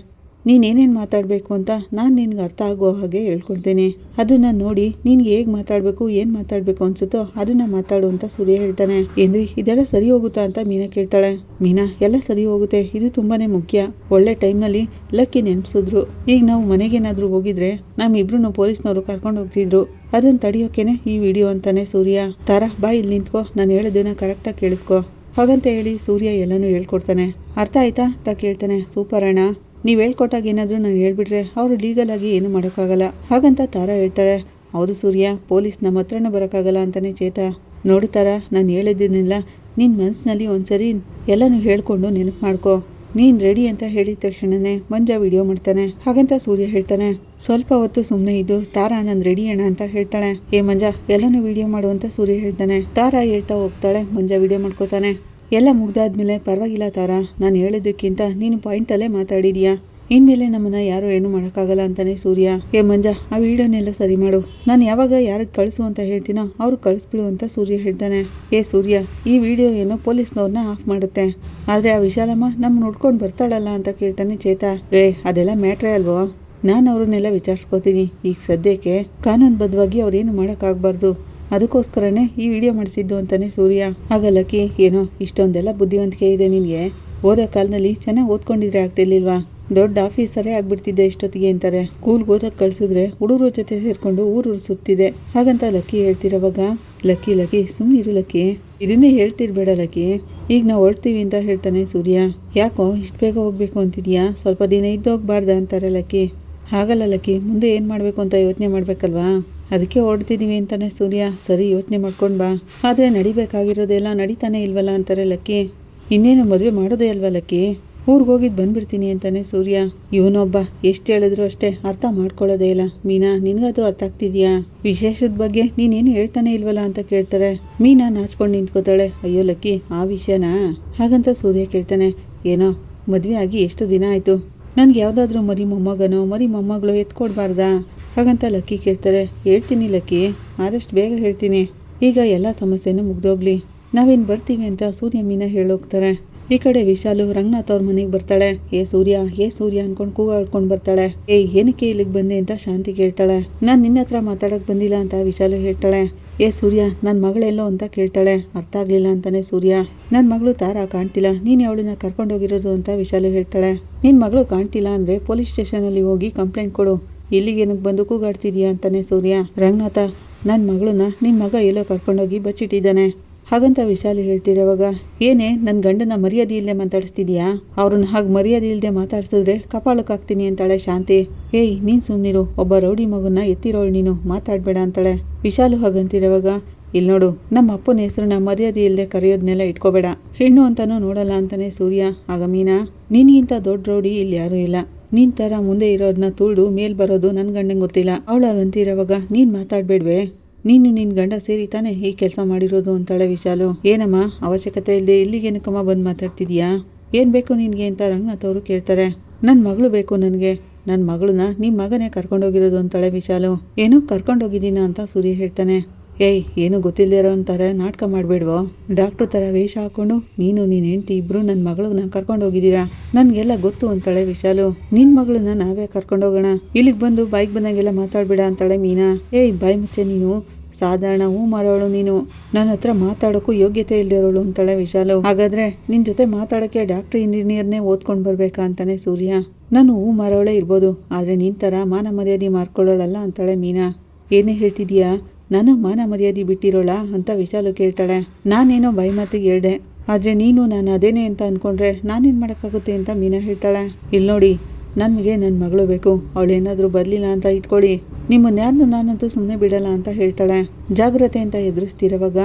Speaker 1: ನೀನೇನೇನು ಮಾತಾಡಬೇಕು ಅಂತ ನಾನು ನಿನ್ಗೆ ಅರ್ಥ ಆಗೋ ಹಾಗೆ ಹೇಳ್ಕೊಡ್ತೀನಿ, ಅದನ್ನು ನೋಡಿ ನಿನ್ಗೆ ಹೇಗೆ ಮಾತಾಡಬೇಕು ಏನು ಮಾತಾಡಬೇಕು ಅನ್ಸುತ್ತೋ ಅದನ್ನು ಮಾತಾಡು ಅಂತ ಸೂರ್ಯ ಹೇಳ್ತಾನೆ. ಏನ್ರಿ ಇದೆಲ್ಲ ಸರಿ ಹೋಗುತ್ತಾ ಅಂತ ಮೀನಾ ಕೇಳ್ತಾಳೆ. ಮೀನಾ ಎಲ್ಲ ಸರಿ ಹೋಗುತ್ತೆ, ಇದು ತುಂಬಾ ಮುಖ್ಯ. ಒಳ್ಳೆ ಟೈಮ್ನಲ್ಲಿ ಲಕ್ಕಿ ನೆನಪಿಸಿದ್ರು. ಈಗ ನಾವು ಮನೆಗೇನಾದರೂ ಹೋಗಿದ್ರೆ ನಮ್ಮಿಬ್ರು ಪೊಲೀಸ್ನವರು ಕರ್ಕೊಂಡು ಹೋಗ್ತಿದ್ರು, ಅದನ್ನು ತಡೆಯೋಕೆನೆ ಈ ವಿಡಿಯೋ ಅಂತಾನೆ ಸೂರ್ಯ. ತಾರಾ ಬಾ ಇಲ್ಲಿ ನಿಂತ್ಕೋ, ನಾನು ಹೇಳೋದನ್ನ ಕರೆಕ್ಟಾಗಿ ಕೇಳಿಸ್ಕೊ. ಹಾಗಂತ ಹೇಳಿ ಸೂರ್ಯ ಎಲ್ಲನೂ ಹೇಳ್ಕೊಡ್ತಾನೆ. ಅರ್ಥ ಆಯ್ತಾ ಅಂತ ಕೇಳ್ತಾನೆ. ಸೂಪರ್ ಅಣ್ಣ, ನೀವು ಹೇಳ್ಕೊಟ್ಟಾಗ ಏನಾದರೂ ನಾನು ಹೇಳ್ಬಿಟ್ರೆ ಅವರು ಲೀಗಲ್ ಆಗಿ ಏನು ಮಾಡೋಕ್ಕಾಗಲ್ಲ. ಹಾಗಂತ ತಾರಾ ಹೇಳ್ತಾಳೆ. ಹೌದು ಸೂರ್ಯ, ಪೊಲೀಸ್ ನಮ್ಮ ಹತ್ರನೂ ಬರೋಕ್ಕಾಗಲ್ಲ ಅಂತಾನೆ ಚೇತ. ನೋಡು ತಾರಾ, ನಾನು ಹೇಳಿದ್ದನ್ನೆಲ್ಲ ನಿನ್ನ ಮನಸ್ಸಿನಲ್ಲಿ ಒಂದ್ಸರಿ ಎಲ್ಲನೂ ಹೇಳ್ಕೊಂಡು ನೆನಪು ಮಾಡ್ಕೊ. ನೀನು ರೆಡಿ ಅಂತ ಹೇಳಿದ ತಕ್ಷಣನೇ ಮಂಜಾ ವಿಡಿಯೋ ಮಾಡ್ತಾನೆ. ಹಾಗಂತ ಸೂರ್ಯ ಹೇಳ್ತಾನೆ. ಸ್ವಲ್ಪ ಹೊತ್ತು ಸುಮ್ಮನೆ ಇದ್ದು ತಾರಾ ನಾನು ರೆಡಿ ಅಣ್ಣ ಅಂತ ಹೇಳ್ತಾಳೆ. ಏ ಮಂಜಾ ಎಲ್ಲನೂ ವಿಡಿಯೋ ಮಾಡು ಅಂತ ಸೂರ್ಯ ಹೇಳ್ತಾನೆ. ತಾರಾ ಹೇಳ್ತಾ ಹೋಗ್ತಾಳೆ. ಮಂಜಾ ವಿಡಿಯೋ ಮಾಡ್ಕೋತಾನೆ. ಎಲ್ಲ ಮುಗ್ದಾದ್ಮೇಲೆ ಪರವಾಗಿಲ್ಲ ತಾರಾ, ನಾನು ಹೇಳೋದಕ್ಕಿಂತ ನೀನು ಪಾಯಿಂಟಲ್ಲೇ ಮಾತಾಡಿದ್ಯಾ, ಇನ್ಮೇಲೆ ನಮ್ಮನ್ನ ಯಾರು ಏನು ಮಾಡೋಕ್ಕಾಗಲ್ಲ ಅಂತಾನೆ ಸೂರ್ಯ. ಏ ಮಂಜಾ ಆ ವಿಡಿಯೋನೆಲ್ಲ ಸರಿ ಮಾಡು, ನಾನು ಯಾವಾಗ ಯಾರಿಗೆ ಕಳಿಸು ಅಂತ ಹೇಳ್ತೀನೋ ಅವ್ರು ಕಳಿಸ್ಬಿಡು ಅಂತ ಸೂರ್ಯ ಹೇಳ್ತಾನೆ. ಏ ಸೂರ್ಯ, ಈ ವಿಡಿಯೋ ಏನೋ ಪೊಲೀಸ್ನವ್ರನ್ನ ಆಫ್ ಮಾಡುತ್ತೆ, ಆದರೆ ಆ ವಿಶಾಲಮ್ಮ ನಮ್ಮ ನೋಡ್ಕೊಂಡು ಬರ್ತಾಳಲ್ಲ ಅಂತ ಕೇಳ್ತಾನೆ ಚೇತ. ಅದೆಲ್ಲ ಮ್ಯಾಟ್ರೇ ಅಲ್ವೋ, ನಾನು ಅವ್ರನ್ನೆಲ್ಲ ವಿಚಾರಿಸ್ಕೋತೀನಿ. ಈಗ ಸದ್ಯಕ್ಕೆ ಕಾನೂನುಬದ್ಧವಾಗಿ ಅವ್ರೇನು ಮಾಡೋಕ್ಕಾಗಬಾರ್ದು, ಅದಕ್ಕೋಸ್ಕರನೇ ಈ ವಿಡಿಯೋ ಮಾಡಿಸಿದ್ದು ಅಂತಾನೆ ಸೂರ್ಯ. ಆಗ ಲಕ್ಕಿ, ಏನೋ ಇಷ್ಟೊಂದೆಲ್ಲ ಬುದ್ಧಿವಂತಿಕೆ ಇದೆ ನಿನಗೆ, ಓದೋ ಕಾಲದಲ್ಲಿ ಚೆನ್ನಾಗಿ ಓದ್ಕೊಂಡಿದ್ರೆ ಆಗ್ತಿರ್ಲಿಲ್ವಾ, ದೊಡ್ಡ ಆಫೀಸರೇ ಆಗ್ಬಿಡ್ತಿದ್ದೆ ಇಷ್ಟೊತ್ತಿಗೆ ಅಂತಾರೆ. ಸ್ಕೂಲ್ಗೆ ಓದಕ್ಕೆ ಕಳಿಸಿದ್ರೆ ಹುಡುಗರ ಜೊತೆ ಸೇರ್ಕೊಂಡು ಊರು ಸುತ್ತಿದೆ. ಹಾಗಂತ ಲಕ್ಕಿ ಹೇಳ್ತಿರೋವಾಗ, ಲಕ್ಕಿ ಸುಮ್ಮನಿರು ಲಕ್ಕಿ, ಇದನ್ನೇ ಹೇಳ್ತಿರ್ಬೇಡ ಲಕ್ಕಿ, ಈಗ ನಾವು ಹೊರಡ್ತೀವಿ ಅಂತ ಹೇಳ್ತಾನೆ ಸೂರ್ಯ. ಯಾಕೋ ಇಷ್ಟು ಬೇಗ ಹೋಗ್ಬೇಕು ಅಂತಿದ್ಯಾ, ಸ್ವಲ್ಪ ದಿನ ಇದ್ದೋಗ್ಬಾರ್ದ ಅಂತಾರೆ ಲಕ್ಕಿ. ಹಾಗಲ್ಲ ಲಕ್ಕಿ, ಮುಂದೆ ಏನು ಮಾಡಬೇಕು ಅಂತ ಯೋಚನೆ ಮಾಡಬೇಕಲ್ವಾ, ಅದಕ್ಕೆ ಹೊರಡ್ತಿದ್ದೀವಿ ಅಂತಾನೆ ಸೂರ್ಯ. ಸರಿ ಯೋಚನೆ ಮಾಡ್ಕೊಂಡು ಬಾ, ಆದರೆ ನಡಿಬೇಕಾಗಿರೋದೆಲ್ಲ ನಡೀತಾನೆ ಇಲ್ವಲ್ಲ ಅಂತಾರೆ ಲಕ್ಕಿ. ಇನ್ನೇನು ಮದುವೆ ಮಾಡೋದೇ ಅಲ್ವಾ ಲಕ್ಕಿ, ಊರಿಗೆ ಹೋಗಿದ್ದು ಬಂದ್ಬಿಡ್ತೀನಿ ಅಂತಾನೆ ಸೂರ್ಯ. ಇವನೊಬ್ಬ ಎಷ್ಟು ಹೇಳಿದ್ರು ಅಷ್ಟೇ ಅರ್ಥ ಮಾಡ್ಕೊಳ್ಳೋದೇ ಇಲ್ಲ. ಮೀನಾ ನಿನಗಾದ್ರೂ ಅರ್ಥ ಆಗ್ತಿದ್ಯಾ, ವಿಶೇಷದ ಬಗ್ಗೆ ನೀನೇನು ಹೇಳ್ತಾನೆ ಇಲ್ವಲ್ಲ ಅಂತ ಕೇಳ್ತಾರೆ. ಮೀನಾ ನಾಚ್ಕೊಂಡು ನಿಂತ್ಕೋತಾಳೆ. ಅಯ್ಯೋ ಲಕ್ಕಿ ಆ ವಿಷಯನಾ, ಹಾಗಂತ ಸೂರ್ಯ ಕೇಳ್ತಾನೆ. ಏನೋ ಮದುವೆ ಆಗಿ ಎಷ್ಟು ದಿನ ಆಯಿತು, ನನಗೆ ಯಾವುದಾದ್ರೂ ಮರಿ ಮೊಮ್ಮಗನೋ ಮರಿ ಮೊಮ್ಮಗಳು ಎತ್ಕೊಡ್ಬಾರ್ದಾ, ಹಾಗಂತ ಲಕ್ಕಿ ಕೇಳ್ತಾರೆ. ಹೇಳ್ತೀನಿ ಲಕ್ಕಿ, ಆದಷ್ಟು ಬೇಗ ಹೇಳ್ತೀನಿ, ಈಗ ಎಲ್ಲ ಸಮಸ್ಯೆನೂ ಮುಗ್ದೋಗ್ಲಿ, ನಾವೇನು ಬರ್ತೀವಿ ಅಂತ ಸೂರ್ಯ ಮೀನಾ ಹೇಳೋಗ್ತಾರೆ. ಈ ಕಡೆ ವಿಶಾಲು ರಂಗನಾಥ್ ಅವ್ರ ಮನೆಗೆ ಬರ್ತಾಳೆ. ಏ ಸೂರ್ಯ ಅನ್ಕೊಂಡು ಕೂಗಾಡ್ಕೊಂಡು ಬರ್ತಾಳೆ. ಏನಕ್ಕೆ ಇಲ್ಲಿಗೆ ಬಂದೆ ಅಂತ ಶಾಂತಿ ಕೇಳ್ತಾಳೆ. ನಾನು ನಿನ್ನ ಹತ್ರ ಮಾತಾಡೋಕೆ ಬಂದಿಲ್ಲ ಅಂತ ವಿಶಾಲು ಹೇಳ್ತಾಳೆ. ಏ ಸೂರ್ಯ, ನನ್ನ ಮಗಳೆಲ್ಲೋ ಅಂತ ಕೇಳ್ತಾಳೆ. ಅರ್ಥ ಆಗಲಿಲ್ಲ ಅಂತಾನೆ ಸೂರ್ಯ. ನನ್ನ ಮಗಳು ತಾರಾ ಕಾಣ್ತಿಲ್ಲ, ನೀನು ಅವಳನ್ನ ಕರ್ಕೊಂಡೋಗಿರೋದು ಅಂತ ವಿಶಾಲು ಹೇಳ್ತಾಳೆ. ನಿನ್ನ ಮಗಳು ಕಾಣ್ತಿಲ್ಲ ಅಂದರೆ ಪೊಲೀಸ್ ಸ್ಟೇಷನಲ್ಲಿ ಹೋಗಿ ಕಂಪ್ಲೇಂಟ್ ಕೊಡು, ಇಲ್ಲಿಗೇನಕ್ಕೆ ಬಂದು ಕೂಗಾಡ್ತಿದ್ಯಾ ಅಂತಾನೆ ಸೂರ್ಯ. ರಂಗನಾಥ, ನನ್ನ ಮಗಳನ್ನ ನಿನ್ನ ಮಗ ಎಲ್ಲೋ ಕರ್ಕೊಂಡೋಗಿ ಬಚ್ಚಿಟ್ಟಿದ್ದಾನೆ. ಹಾಗಂತ ವಿಶಾಲು ಹೇಳ್ತಿರೋವಾಗ, ಏನೇ ನನ್ನ ಗಂಡನ ಮರ್ಯಾದೆ ಇಲ್ಲದೆ ಮಾತಾಡಿಸ್ತಿದ್ಯಾ, ಅವ್ರನ್ನ ಹಾಗೆ ಮರ್ಯಾದೆ ಇಲ್ಲದೆ ಮಾತಾಡ್ಸಿದ್ರೆ ಕಪಾಳಕ್ಕಾಗ್ತೀನಿ ಅಂತಾಳೆ ಶಾಂತಿ. ನೀನು ಸುಮ್ಮನಿರು, ಒಬ್ಬ ರೌಡಿ ಮಗನ್ನ ಎತ್ತಿರೋಳು ನೀನು, ಮಾತಾಡಬೇಡ ಅಂತಾಳೆ. ವಿಶಾಲು ಹಾಗಂತಿರೋವಾಗ, ಇಲ್ಲಿ ನೋಡು, ನಮ್ಮ ಅಪ್ಪನ ಹೆಸರನ್ನ ಮರ್ಯಾದೆ ಇಲ್ಲದೆ ಕರೆಯೋದನ್ನೆಲ್ಲ ಇಟ್ಕೋಬೇಡ, ಹೆಣ್ಣು ಅಂತಾನೂ ನೋಡಲ್ಲ ಅಂತಾನೆ ಸೂರ್ಯ. ಆಗ ಮೀನಾ, ನಿನಗಿಂತ ದೊಡ್ಡ ರೌಡಿ ಇಲ್ಲಿ ಯಾರೂ ಇಲ್ಲ, ನಿನ್ ಥರ ಮುಂದೆ ಇರೋದನ್ನ ತುಳಿದು ಮೇಲ್ ಬರೋದು ನನ್ನ ಗಂಡಂಗೆ ಗೊತ್ತಿಲ್ಲ. ಅವಳಾಗಂತಿರೋವಾಗ, ನೀನು ಮಾತಾಡಬೇಡ್ವೆ, ನೀನು ನಿನ್ನ ಗಂಡ ಸೇರಿ ತಾನೇ ಈ ಕೆಲಸ ಮಾಡಿರೋದು ಅಂತಾಳೆ ವಿಶಾಲು. ಏನಮ್ಮ ಅವಶ್ಯಕತೆ ಇಲ್ಲದೆ ಇಲ್ಲಿಗೇನಕ್ಕಮ್ಮ ಬಂದು ಮಾತಾಡ್ತಿದ್ಯಾ, ಏನು ಬೇಕು ನಿನಗೆ ಅಂತ ರಂಗನಾಥ್ ಅವರು ಕೇಳ್ತಾರೆ. ನನ್ನ ಮಗಳು ಬೇಕು ನನಗೆ, ನನ್ನ ಮಗಳನ್ನ ನಿಮ್ಮ ಮಗನೇ ಕರ್ಕೊಂಡೋಗಿರೋದು ಅಂತಾಳೆ ವಿಶಾಲು. ಏನೋ ಕರ್ಕೊಂಡೋಗಿದ್ದೀನ ಅಂತ ಸೂರ್ಯ ಹೇಳ್ತಾನೆ. ಏನು ಗೊತ್ತಿಲ್ಲದೆ ಇರೋ ಅಂತಾರೆ ನಾಟಕ ಮಾಡಬೇಡ್ವೋ, ಡಾಕ್ಟ್ರು ಥರ ವೇಷ ಹಾಕೊಂಡು ನೀನು ನಿನ್ನ ಹೆಂಡತಿ ಇಬ್ಬರು ನನ್ನ ಮಗಳನ್ನ ಕರ್ಕೊಂಡೋಗಿದ್ದೀರಾ, ನನಗೆಲ್ಲ ಗೊತ್ತು ಅಂತಾಳೆ ವಿಶಾಲು. ನಿನ್ನ ಮಗಳನ್ನ ನಾವೇ ಕರ್ಕೊಂಡೋಗೋಣ, ಇಲ್ಲಿಗೆ ಬಂದು ಬಾಯಿಗೆ ಬಂದಾಗೆಲ್ಲ ಮಾತಾಡಬೇಡ ಅಂತಾಳೆ ಮೀನಾ. ಬಾಯಿ ಮುಚ್ಚೆ ನೀನು, ಸಾಧಾರಣ ಹೂ ಮಾರೋಳು ನೀನು, ನನ್ನ ಹತ್ರ ಮಾತಾಡೋಕ್ಕೂ ಯೋಗ್ಯತೆ ಇಲ್ದಿರೋಳು ಅಂತಾಳೆ ವಿಶಾಲು. ಹಾಗಾದ್ರೆ ನಿನ್ನ ಜೊತೆ ಮಾತಾಡೋಕ್ಕೆ ಡಾಕ್ಟ್ರ್ ಇಂಜಿನಿಯರ್ನೇ ಓದ್ಕೊಂಡು ಬರ್ಬೇಕಾ ಅಂತಾನೆ ಸೂರ್ಯ. ನಾನು ಹೂ ಮಾರೋಳೇ ಇರ್ಬೋದು, ಆದರೆ ನಿನ್ನ ಥರ ಮಾನ ಮರ್ಯಾದೆ ಮಾರ್ಕೊಳ್ಳೋಳಲ್ಲ ಅಂತಾಳೆ ಮೀನಾ. ಏನೇ ಹೇಳ್ತಿದ್ಯಾ, ನಾನು ಮಾನ ಮರ್ಯಾದೆ ಬಿಟ್ಟಿರೋಳ ಅಂತ ವಿಶಾಲು ಕೇಳ್ತಾಳೆ. ನಾನೇನೋ ಬಾಯಿ ಮಾತಿಗೆ ಹೇಳ್ದೆ, ಆದರೆ ನೀನು ನಾನು ಅದೇನೇ ಅಂತ ಅಂದ್ಕೊಂಡ್ರೆ ನಾನೇನು ಮಾಡೋಕ್ಕಾಗುತ್ತೆ ಅಂತ ಮೀನಾ ಹೇಳ್ತಾಳೆ. ಇಲ್ಲಿ ನೋಡಿ, ನನಗೆ ನನ್ನ ಮಗಳು ಬೇಕು, ಅವಳೇನಾದರೂ ಬರಲಿಲ್ಲ ಅಂತ ಇಟ್ಕೊಳ್ಳಿ, ನಿಮ್ಮನ್ಯಾರನ್ನು ನಾನಂತೂ ಸುಮ್ಮನೆ ಬಿಡಲ್ಲ ಅಂತ ಹೇಳ್ತಾಳೆ. ಜಾಗ್ರತೆ ಅಂತ ಎದುರಿಸ್ತಿರೋವಾಗ,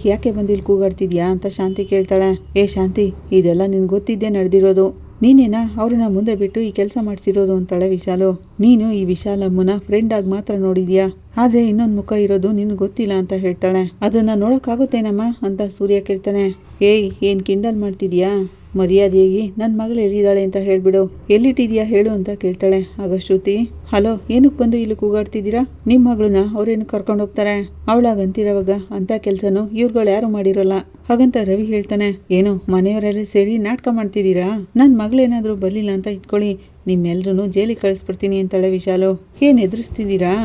Speaker 1: ಯಾಕೆ ಬಂದಿಲ್ಲಿ ಕೂಗಾಡ್ತಿದ್ಯಾ ಅಂತ ಶಾಂತಿ ಕೇಳ್ತಾಳೆ. ಶಾಂತಿ, ಇದೆಲ್ಲ ನಿನ್ಗೆ ಗೊತ್ತಿದ್ದೇ ನಡೆದಿರೋದು, ನೀನೇನಾ ಅವ್ರನ್ನ ಮುಂದೆ ಬಿಟ್ಟು ಈ ಕೆಲಸ ಮಾಡಿಸಿರೋದು ಅಂತಾಳೆ ವಿಶಾಲು. ನೀನು ಈ ವಿಶಾಲಮ್ಮನ ಫ್ರೆಂಡ್ ಆಗಿ ಮಾತ್ರ ನೋಡಿದ್ಯಾ, ಆದ್ರೆ ಇನ್ನೊಂದು ಮುಖ ಇರೋದು ನಿನ್ಗೆ ಗೊತ್ತಿಲ್ಲ ಅಂತ ಹೇಳ್ತಾಳೆ. ಅದನ್ನ ನೋಡೋಕ್ಕಾಗುತ್ತೇನಮ್ಮ ಅಂತ ಸೂರ್ಯ ಕೇಳ್ತಾನೆ. ಏಯ್, ಏನ್ ಕಿಂಡಲ್ ಮಾಡ್ತಿದ್ಯಾ? ಮರ್ಯಾದೆಯಾಗಿ ನನ್ನ ಮಗಳು ಎಲ್ಲಿದ್ದಾಳೆ ಅಂತ ಹೇಳ್ಬಿಡು, ಎಲ್ಲಿಟ್ಟಿದ್ಯಾ ಹೇಳು ಅಂತ ಕೇಳ್ತಾಳೆ. ಆಗ ಶ್ರುತಿ, ಹಲೋ, ಏನಕ್ಕೆ ಬಂದು ಇಲ್ಲಿ ಕೂಗಾಡ್ತಿದ್ದೀರಾ? ನಿಮ್ಮ ಮಗಳನ್ನ ಅವ್ರೇನು ಕರ್ಕೊಂಡು ಹೋಗ್ತಾರೆ? ಅವಳಾಗಂತಿರೋವಾಗ ಅಂತ ಕೆಲಸನೂ ಇವ್ರುಗಳು ಯಾರು ಮಾಡಿರೋಲ್ಲ. ಹಾಗಂತ ರವಿ ಹೇಳ್ತಾನೆ, ಏನು ಮನೆಯವರೆಲ್ಲ ಸೇರಿ ನಾಟಕ ಮಾಡ್ತಿದ್ದೀರಾ? ನನ್ನ ಮಗಳೇನಾದ್ರೂ ಬರಲಿಲ್ಲ ಅಂತ ಇಟ್ಕೊಳ್ಳಿ, ನಿಮ್ಮೆಲ್ರೂ ಜೈಲಿಗೆ ಕಳಿಸ್ಬಿಡ್ತೀನಿ ಅಂತಾಳೆ ವಿಶಾಲು. ಏನ್ ಎದುರಿಸ್ತಿದ್ದೀರಾ?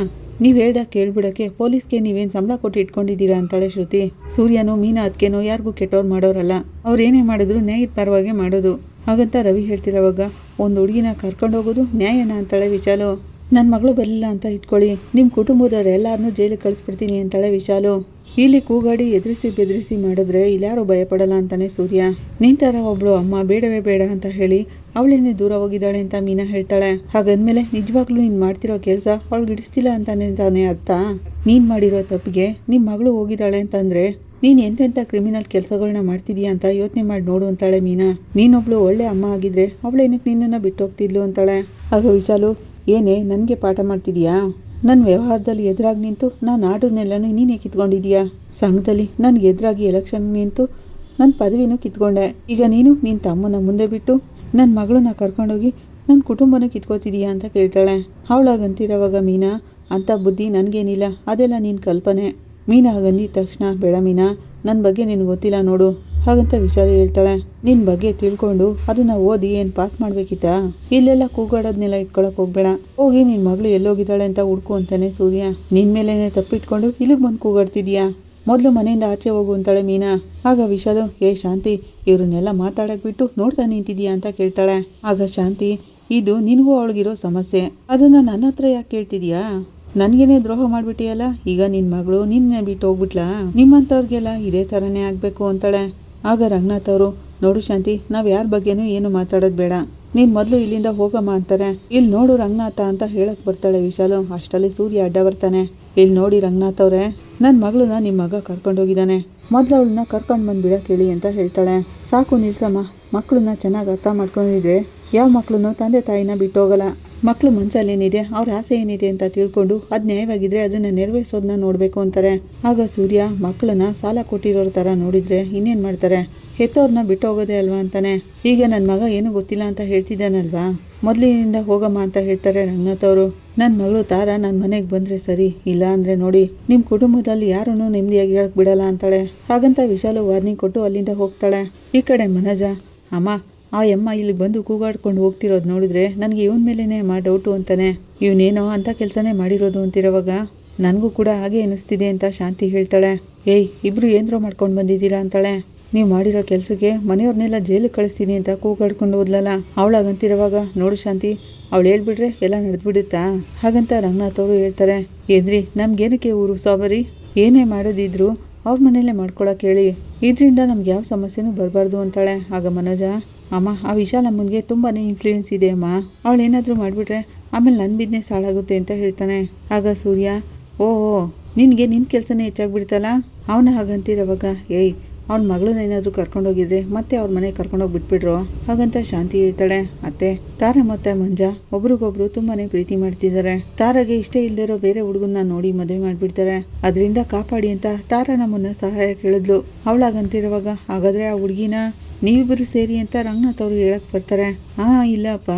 Speaker 1: ನೀವು ಹೇಳ್ದಾಗ ಕೇಳ್ಬಿಡಕ್ಕೆ ಪೊಲೀಸ್ಗೆ ನೀವೇನು ಸಂಬಳ ಕೊಟ್ಟು ಇಟ್ಕೊಂಡಿದ್ದೀರಾ ಅಂತಾಳೆ ಶ್ರುತಿ. ಸೂರ್ಯನೋ ಮೀನಾ ಅದಕ್ಕೇನೋ ಯಾರಿಗೂ ಕೆಟ್ಟವ್ರು ಮಾಡೋರಲ್ಲ, ಅವ್ರು ಏನೇ ಮಾಡಿದ್ರು ನ್ಯಾಯದ ಪರವಾಗಿ ಮಾಡೋದು. ಹಾಗಂತ ರವಿ ಹೇಳ್ತಿರೋವಾಗ ಒಂದು ಹುಡುಗಿನ ಕರ್ಕೊಂಡು ಹೋಗೋದು ನ್ಯಾಯನ ಅಂತಾಳೆ ವಿಶಾಲು. ನನ್ನ ಮಗಳು ಬರಲಿಲ್ಲ ಅಂತ ಇಟ್ಕೊಳ್ಳಿ, ನಿಮ್ಮ ಕುಟುಂಬದವ್ರು ಎಲ್ಲಾರನ್ನೂ ಜೈಲಿಗೆ ಕಳಿಸ್ಬಿಡ್ತೀನಿ ಅಂತಾಳೆ ವಿಶಾಲು. ಇಲ್ಲಿ ಕೂಗಾಡಿ ಎದುರಿಸಿ ಬೆದರಿಸಿ ಮಾಡಿದ್ರೆ ಇಲ್ಲಾರು ಭಯಪಡಲ್ಲ ಅಂತಾನೆ ಸೂರ್ಯ. ನಿಂತರ ಒಬ್ಳು ಅಮ್ಮ ಬೇಡವೇ ಬೇಡ ಅಂತ ಹೇಳಿ ಅವಳೇನೆ ದೂರ ಹೋಗಿದ್ದಾಳೆ ಅಂತ ಮೀನಾ ಹೇಳ್ತಾಳೆ. ಹಾಗಂದ್ಮೇಲೆ ನಿಜವಾಗ್ಲೂ ನೀನು ಮಾಡ್ತಿರೋ ಕೆಲಸ ಅವಳಿಗೆ ಇಡಿಸ್ತಿಲ್ಲ ಅಂತಾನೆ ಅರ್ಥ. ನೀನು ಮಾಡಿರೋ ತಪ್ಪಿಗೆ ನಿಮ್ಮ ಮಗಳು ಹೋಗಿದ್ದಾಳೆ ಅಂತಂದ್ರೆ ನೀನು ಎಂತೆಂಥ ಕ್ರಿಮಿನಲ್ ಕೆಲಸಗಳನ್ನ ಮಾಡ್ತಿದೀಯಾ ಅಂತ ಯೋಚನೆ ಮಾಡಿ ನೋಡು ಅಂತಾಳೆ ಮೀನಾ. ನೀನೊಬ್ಳು ಒಳ್ಳೆ ಅಮ್ಮ ಆಗಿದ್ರೆ ಅವಳೇನಕ್ಕೆ ನಿನ್ನನ್ನು ಬಿಟ್ಟು ಹೋಗ್ತಿದ್ಲು ಅಂತಾಳೆ. ಆಗ ವಿಶಾಲು, ಏನೇ ನನಗೆ ಪಾಠ ಮಾಡ್ತಿದ್ಯಾ? ನನ್ನ ವ್ಯವಹಾರದಲ್ಲಿ ಎದುರಾಗಿ ನಿಂತು ನಾನು ಆರ್ಡರ್ನೆಲ್ಲನೂ ನೀನೇ ಕಿತ್ಕೊಂಡಿದ್ಯಾ? ಸಂಘದಲ್ಲಿ ನನಗೆ ಎದುರಾಗಿ ಎಲೆಕ್ಷನ್ ನಿಂತು ನನ್ನ ಪದವಿನೂ ಕಿತ್ಕೊಂಡೆ. ಈಗ ನೀನು ನಿನ್ನ ತಮ್ಮನ ಮುಂದೆ ಬಿಟ್ಟು ನನ್ನ ಮಗಳನ್ನ ಕರ್ಕೊಂಡೋಗಿ ನನ್ನ ಕುಟುಂಬನೂ ಕಿತ್ಕೋತಿದೀಯಾ ಅಂತ ಕೇಳ್ತಾಳೆ. ಅವಳಾಗಂತಿರೋವಾಗ ಮೀನಾ, ಅಂಥ ಬುದ್ಧಿ ನನಗೇನಿಲ್ಲ, ಅದೆಲ್ಲ ನಿನ್ನ ಕಲ್ಪನೆ. ಮೀನಾ ಹಾಗಂದಿದ ತಕ್ಷಣ, ಬೇಡ ಮೀನಾ, ನನ್ನ ಬಗ್ಗೆ ನಿನಗೆ ಗೊತ್ತಿಲ್ಲ ನೋಡು. ಹಾಗಂತ ವಿಶಾಲು ಹೇಳ್ತಾಳೆ. ನಿನ್ನ ಬಗ್ಗೆ ತಿಳ್ಕೊಂಡು ಅದನ್ನ ಓದಿ ಏನು ಪಾಸ್ ಮಾಡಬೇಕಿತ್ತಾ? ಇಲ್ಲೆಲ್ಲ ಕೂಗಾಡೋದನ್ನೆಲ್ಲ ಇಟ್ಕೊಳಕ್ಕೆ ಹೋಗ್ಬೇಡ. ಹೋಗಿ ನಿನ್ನ ಮಗಳು ಎಲ್ಲೋಗಿದ್ದಾಳೆ ಅಂತ ಹುಡ್ಕು ಅಂತಾನೆ ಸೂರ್ಯ. ನಿನ್ನ ಮೇಲೇನೆ ತಪ್ಪಿಟ್ಕೊಂಡು ಇಲ್ಲಿಗೆ ಬಂದು ಕೂಗಾಡ್ತಿದ್ಯಾ? ಮೊದಲು ಮನೆಯಿಂದ ಆಚೆ ಹೋಗು ಅಂತಾಳೆ ಮೀನಾ. ಆಗ ವಿಶಾಲು, ಏ ಶಾಂತಿ, ಇವ್ರನ್ನೆಲ್ಲ ಮಾತಾಡಕ್ ಬಿಟ್ಟು ನೋಡ್ತಾ ನಿಂತಿದ್ಯಾ ಅಂತ ಕೇಳ್ತಾಳೆ. ಆಗ ಶಾಂತಿ, ಇದು ನಿನಗೂ ಅವಳಿಗಿರೋ ಸಮಸ್ಯೆ, ಅದನ್ನ ನನ್ನ ಹತ್ರ ಯಾಕೆ ಕೇಳ್ತಿದ್ಯಾ? ನನಗೇನೆ ದ್ರೋಹ ಮಾಡಿಬಿಟ್ಟಿಯಲ್ಲ, ಈಗ ನಿನ್ನ ಮಗಳು ನಿನ್ನೆ ಬಿಟ್ಟು ಹೋಗ್ಬಿಟ್ಲಾ? ನಿಮ್ಮಂಥವ್ರಿಗೆಲ್ಲ ಇದೇ ಥರನೇ ಆಗಬೇಕು ಅಂತಾಳೆ. ಆಗ ರಂಗನಾಥ್ ಅವರು, ನೋಡು ಶಾಂತಿ, ನಾವು ಯಾರ ಬಗ್ಗೆನೂ ಏನು ಮಾತಾಡೋದು ಬೇಡ, ನೀನು ಮೊದಲು ಇಲ್ಲಿಂದ ಹೋಗಮ್ಮ ಅಂತಾರೆ. ಇಲ್ಲಿ ನೋಡು ರಂಗನಾಥ ಅಂತ ಹೇಳಕ್ ಬರ್ತಾಳೆ ವಿಶಾಲು. ಅಷ್ಟರಲ್ಲಿ ಸೂರ್ಯ ಅಡ್ಡ ಬರ್ತಾನೆ. ಇಲ್ಲಿ ನೋಡಿ ರಂಗನಾಥ್ ಅವರೇ, ನನ್ನ ಮಗಳನ್ನ ನಿಮ್ಮ ಮಗ ಕರ್ಕೊಂಡೋಗಿದ್ದಾನೆ, ಮೊದಲು ಅವಳನ್ನ ಕರ್ಕೊಂಡು ಬಂದು ಬಿಡಕ್ಕೆ ಹೇಳಿ ಅಂತ ಹೇಳ್ತಾಳೆ. ಸಾಕು ನಿಲ್ಸಮ್ಮ, ಮಕ್ಕಳನ್ನ ಚೆನ್ನಾಗಿ ಅರ್ಥ ಮಾಡ್ಕೊಂಡಿದ್ರೆ ಯಾವ ಮಕ್ಕಳನ್ನು ತಂದೆ ತಾಯಿನ ಬಿಟ್ಟು ಹೋಗಲ್ಲ. ಮಕ್ಕಳು ಮನಸ್ಸಲ್ಲಿ ಏನಿದೆ, ಅವ್ರ ಆಸೆ ಏನಿದೆ ಅಂತ ತಿಳ್ಕೊಂಡು ಅದು ನ್ಯಾಯವಾಗಿದ್ರೆ ಅದನ್ನು ನೆರವೇರಿಸೋದನ್ನ ನೋಡಬೇಕು ಅಂತಾರೆ. ಆಗ ಸೂರ್ಯ, ಮಕ್ಕಳನ್ನ ಸಾಲ ಕೊಟ್ಟಿರೋರ ಥರ ನೋಡಿದರೆ ಇನ್ನೇನು ಮಾಡ್ತಾರೆ, ಹೆತ್ತವ್ರನ್ನ ಬಿಟ್ಟು ಹೋಗೋದೇ ಅಲ್ವಾ ಅಂತಾನೆ. ಈಗ ನನ್ನ ಮಗ ಏನೂ ಗೊತ್ತಿಲ್ಲ ಅಂತ ಹೇಳ್ತಿದ್ದಾನಲ್ವಾ, ಮೊದಲಿನಿಂದ ಹೋಗಮ್ಮ ಅಂತ ಹೇಳ್ತಾರೆ ರಂಗನಾಥ್ ಅವರು. ನನ್ನ ಮಗಳು ತಾರ ನನ್ನ ಮನೆಗೆ ಬಂದರೆ ಸರಿ, ಇಲ್ಲ ಅಂದರೆ ನೋಡಿ ನಿಮ್ಮ ಕುಟುಂಬದಲ್ಲಿ ಯಾರನ್ನೂ ನೆಮ್ಮದಿಯಾಗಿರಕ್ಕೆ ಬಿಡಲ್ಲ ಅಂತಾಳೆ. ಹಾಗಂತ ವಿಶಾಲು ವಾರ್ನಿಂಗ್ ಕೊಟ್ಟು ಅಲ್ಲಿಂದ ಹೋಗ್ತಾಳೆ. ಈ ಕಡೆ ಮನೋಜ, ಅಮ್ಮ, ಆ ಅಮ್ಮ ಇಲ್ಲಿ ಬಂದು ಕೂಗಾಡ್ಕೊಂಡು ಹೋಗ್ತಿರೋದು ನೋಡಿದ್ರೆ ನನಗೆ ಇವನ ಮೇಲೇ ಡೌಟು ಅಂತಾನೆ. ಇವನೇನೋ ಅಂಥ ಕೆಲಸನೇ ಮಾಡಿರೋದು ಅಂತಿರೋವಾಗ ನನಗೂ ಕೂಡ ಹಾಗೆ ಅನ್ನಿಸ್ತಿದೆ ಅಂತ ಶಾಂತಿ ಹೇಳ್ತಾಳೆ. ಏಯ್, ಇಬ್ಬರು ಏನೋ ಮಾಡ್ಕೊಂಡು ಬಂದಿದ್ದೀರಾ ಅಂತಾಳೆ. ನೀವು ಮಾಡಿರೋ ಕೆಲಸಕ್ಕೆ ಮನೆಯವ್ರನ್ನೆಲ್ಲ ಜೈಲಿಗೆ ಕಳಿಸ್ತೀನಿ ಅಂತ ಕೂಗಾಡ್ಕೊಂಡು ಹೋದ್ಲಲ್ಲ, ಅವಳಾಗಂತಿರೋವಾಗ ನೋಡು ಶಾಂತಿ, ಅವಳು ಹೇಳ್ಬಿಟ್ರೆ ಎಲ್ಲ ನಡೆದ್ಬಿಡುತ್ತಾ? ಹಾಗಂತ ರಂಗನಾಥ್ ಅವರು ಹೇಳ್ತಾರೆ. ಏನ್ರಿ, ನಮ್ಗೇನಕ್ಕೆ ಊರು ಸಾಬರಿ, ಏನೇ ಮಾಡೋದಿದ್ರು ಅವ್ರ ಮನೇಲೆ ಮಾಡ್ಕೊಳಕ್ಕೆ ಹೇಳಿ, ಇದರಿಂದ ನಮ್ಗೆ ಯಾವ ಸಮಸ್ಯೆನೂ ಬರಬಾರ್ದು ಅಂತಾಳೆ. ಆಗ ಮನೋಜ, ಅಮ್ಮ, ಆ ವಿಶಾಲಮ್ಮನಿಗೆ ತುಂಬಾ ಇನ್ಫ್ಲೂಯೆನ್ಸ್ ಇದೆ ಅಮ್ಮ, ಅವಳು ಏನಾದರೂ ಮಾಡಿಬಿಟ್ರೆ ಆಮೇಲೆ ನನ್ನ ಬಿಸ್ನೆಸ್ ಹಾಳಾಗುತ್ತೆ ಅಂತ ಹೇಳ್ತಾನೆ. ಆಗ ಸೂರ್ಯ, ಓಹೋ, ನಿನಗೆ ನಿನ್ನ ಕೆಲಸನೇ ಹೆಚ್ಚಾಗ್ಬಿಡ್ತಲ್ಲ. ಅವನ ಹಾಗಂತಿರೋವಾಗ, ಏಯ್, ಅವ್ನ ಮಗಳನ್ನ ಏನಾದರೂ ಕರ್ಕೊಂಡೋಗಿದ್ರೆ ಮತ್ತೆ ಅವ್ರ ಮನೆಗೆ ಕರ್ಕೊಂಡೋಗಿ ಬಿಟ್ಬಿಡ್ರು. ಹಾಗಂತ ಶಾಂತಿ ಹೇಳ್ತಾಳೆ. ಅತ್ತೆ, ತಾರ ಮತ್ತು ಮಂಜ ಒಬ್ರಿಗೊಬ್ರು ತುಂಬಾನೇ ಪ್ರೀತಿ ಮಾಡ್ತಿದ್ದಾರೆ. ತಾರಾಗೆ ಇಷ್ಟ ಇಲ್ದಿರೋ ಬೇರೆ ಹುಡುಗನ್ನ ನೋಡಿ ಮದುವೆ ಮಾಡಿಬಿಡ್ತಾರೆ. ಅದರಿಂದ ಕಾಪಾಡಿ ಅಂತ ತಾರ ನಮ್ಮನ್ನ ಸಹಾಯ ಕೇಳಿದ್ಲು. ಅವಳಾಗಂತಿರುವಾಗ, ಹಾಗಾದ್ರೆ ಆ ಹುಡುಗಿನ ನೀವಿಬ್ಬರು ಸೇರಿ ಅಂತ ರಂಗನಾಥ್ ಅವರು ಹೇಳಕ್ ಬರ್ತಾರೆ. ಇಲ್ಲಪ್ಪ,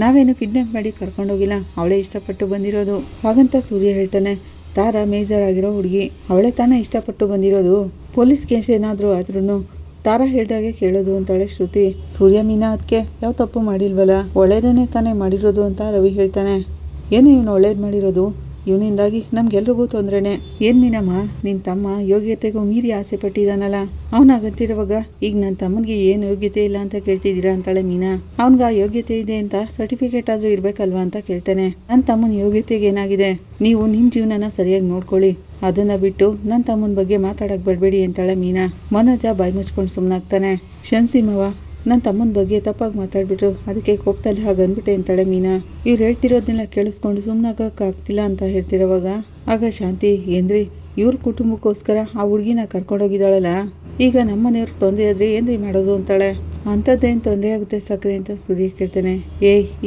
Speaker 1: ನಾವೇನು ಕಿಡ್ನಾಪ್ ಮಾಡಿ ಕರ್ಕೊಂಡೋಗಿಲ್ಲ, ಅವಳೇ ಇಷ್ಟಪಟ್ಟು ಬಂದಿರೋದು. ಹಾಗಂತ ಸೂರ್ಯ ಹೇಳ್ತಾನೆ. ತಾರ ಮೇಜರ್ ಆಗಿರೋ ಹುಡುಗಿ, ಅವಳೇ ತಾನೇ ಇಷ್ಟಪಟ್ಟು ಬಂದಿರೋದು. ಪೊಲೀಸ್ ಕೇಸ್ ಏನಾದರೂ ಆದ್ರೂ ತಾರ ಹೇಳ್ದಾಗೆ ಕೇಳೋದು ಅಂತಾಳೆ ಶ್ರುತಿ. ಸೂರ್ಯ, ಮೀನಾ ಅದಕ್ಕೆ ಯಾವ ತಪ್ಪು ಮಾಡಿಲ್ವಲ್ಲ, ಒಳ್ಳೇದನ್ನೇ ತಾನೇ ಮಾಡಿರೋದು ಅಂತ ರವಿ ಹೇಳ್ತಾನೆ. ಏನು ಇವನು ಒಳ್ಳೇದು ಮಾಡಿರೋದು, ಇವನಿಂದಾಗಿ ನಮ್ಗೆಲ್ರಿಗೂ ತೊಂದರೆನೆ. ಏನು ಮೀನಮ್ಮ, ನಿನ್ನ ತಮ್ಮ ಯೋಗ್ಯತೆಗೂ ಮೀರಿ ಆಸೆ ಪಟ್ಟಿದ್ದಾನಲ್ಲ, ಅವನಾಗಂತಿರುವಾಗ ಈಗ ನನ್ನ ತಮ್ಮನಿಗೆ ಏನು ಯೋಗ್ಯತೆ ಇಲ್ಲ ಅಂತ ಕೇಳ್ತಿದ್ದೀರಾ ಅಂತಾಳೆ ಮೀನಾ. ಅವನಿಗೆ ಆ ಯೋಗ್ಯತೆ ಇದೆ ಅಂತ ಸರ್ಟಿಫಿಕೇಟ್ ಆದರೂ ಇರಬೇಕಲ್ವಾ ಅಂತ ಕೇಳ್ತಾನೆ. ನನ್ನ ತಮ್ಮನ ಯೋಗ್ಯತೆಗೆ ಏನಾಗಿದೆ, ನೀವು ನಿಮ್ಮ ಜೀವನನ ಸರಿಯಾಗಿ ನೋಡ್ಕೊಳ್ಳಿ, ಅದನ್ನು ಬಿಟ್ಟು ನನ್ನ ತಮ್ಮನ ಬಗ್ಗೆ ಮಾತಾಡಕ್ಕೆ ಬರಬೇಡಿ ಅಂತಾಳೆ ಮೀನಾ. ಮನೋಜ ಬಾಯಿ ಮುಚ್ಕೊಂಡು ಸುಮ್ಮನಾಗ್ತಾನೆ. ಕ್ಷಮಿಸಿ ಮಾವ, ನನ್ನ ತಮ್ಮನ ಬಗ್ಗೆ ತಪ್ಪಾಗಿ ಮಾತಾಡ್ಬಿಟ್ರು, ಅದಕ್ಕೆ ಕೋಪದಲ್ಲಿ ಹಾಗೆ ಅಂದ್ಬಿಟ್ಟೆ ಅಂತಾಳೆ ಮೀನಾ. ಇವ್ರು ಹೇಳ್ತಿರೋದನ್ನೆಲ್ಲ ಕೇಳಿಸ್ಕೊಂಡು ಸುಮ್ಮನಾಗಕ್ಕಾಗ್ತಿಲ್ಲ ಅಂತ ಹೇಳ್ತಿರೋವಾಗ ಆಗ ಶಾಂತಿ, ಏನ್ರಿ ಇವ್ರ ಕುಟುಂಬಕ್ಕೋಸ್ಕರ ಆ ಹುಡುಗಿನ ಕರ್ಕೊಂಡೋಗಿದ್ದಾಳಲ್ಲ, ಈಗ ನಮ್ಮನೆಯವ್ರಿಗೆ ತೊಂದರೆ ಆದರೆ ಏನ್ರಿ ಮಾಡೋದು ಅಂತಾಳೆ. ಅಂಥದ್ದೇನು ತೊಂದರೆ ಆಗುತ್ತೆ ಸಕ್ಕರೆ ಅಂತ ಸೂರ್ಯ ಕೇಳ್ತಾನೆ.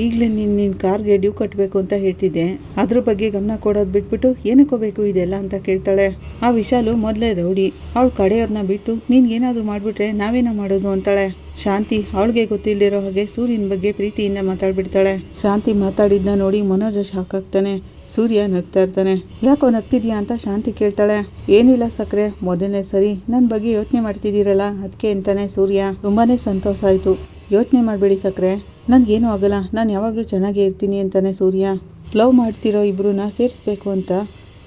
Speaker 1: ಈಗಲೇ ನಿನ್ನ ಕಾರ್ಗೆ ಡ್ಯೂ ಕಟ್ಟಬೇಕು ಅಂತ ಹೇಳ್ತಿದ್ದೆ, ಅದ್ರ ಬಗ್ಗೆ ಗಮನ ಕೊಡೋದು ಬಿಟ್ಬಿಟ್ಟು ಏನಕ್ಕೋಬೇಕು ಇದೆಲ್ಲ ಅಂತ ಕೇಳ್ತಾಳೆ. ಆ ವಿಶಾಲು ಮೊದಲೇ ರೌಡಿ, ಅವಳು ಕಡೆಯವ್ರನ್ನ ಬಿಟ್ಟು ನಿನ್ಗೇನಾದರೂ ಮಾಡಿಬಿಟ್ರೆ ನಾವೇನೋ ಮಾಡೋದು ಅಂತಾಳೆ. ಶಾಂತಿ ಅವಳಿಗೆ ಗೊತ್ತಿಲ್ಲದಿರೋ ಹಾಗೆ ಸೂರ್ಯನ ಬಗ್ಗೆ ಪ್ರೀತಿಯಿಂದ ಮಾತಾಡ್ಬಿಡ್ತಾಳೆ. ಶಾಂತಿ ಮಾತಾಡಿದ್ನ ನೋಡಿ ಮನೋಜ ಶಾಕ್ ಆಗ್ತಾನೆ. ಸೂರ್ಯ ನಗ್ತಾ ಇರ್ತಾನೆ. ಯಾಕೋ ನಗ್ತಿದ್ಯಾ ಅಂತ ಶಾಂತಿ ಕೇಳ್ತಾಳೆ. ಏನಿಲ್ಲ ಸಕ್ಕರೆ, ಮೊದಲನೇ ಸರಿ ನನ್ನ ಬಗ್ಗೆ ಯೋಚನೆ ಮಾಡ್ತಿದ್ದೀರಲ್ಲ ಅದಕ್ಕೆ ಅಂತಾನೆ ಸೂರ್ಯ. ತುಂಬಾನೇ ಸಂತೋಷ ಆಯಿತು. ಯೋಚನೆ ಮಾಡಬೇಡಿ ಸಕ್ಕರೆ, ನನಗೇನೂ ಆಗಲ್ಲ, ನಾನು ಯಾವಾಗಲೂ ಚೆನ್ನಾಗೇ ಇರ್ತೀನಿ ಅಂತಾನೆ ಸೂರ್ಯ. ಲವ್ ಮಾಡ್ತಿರೋ ಇಬ್ಬರನ್ನ ಸೇರಿಸ್ಬೇಕು ಅಂತ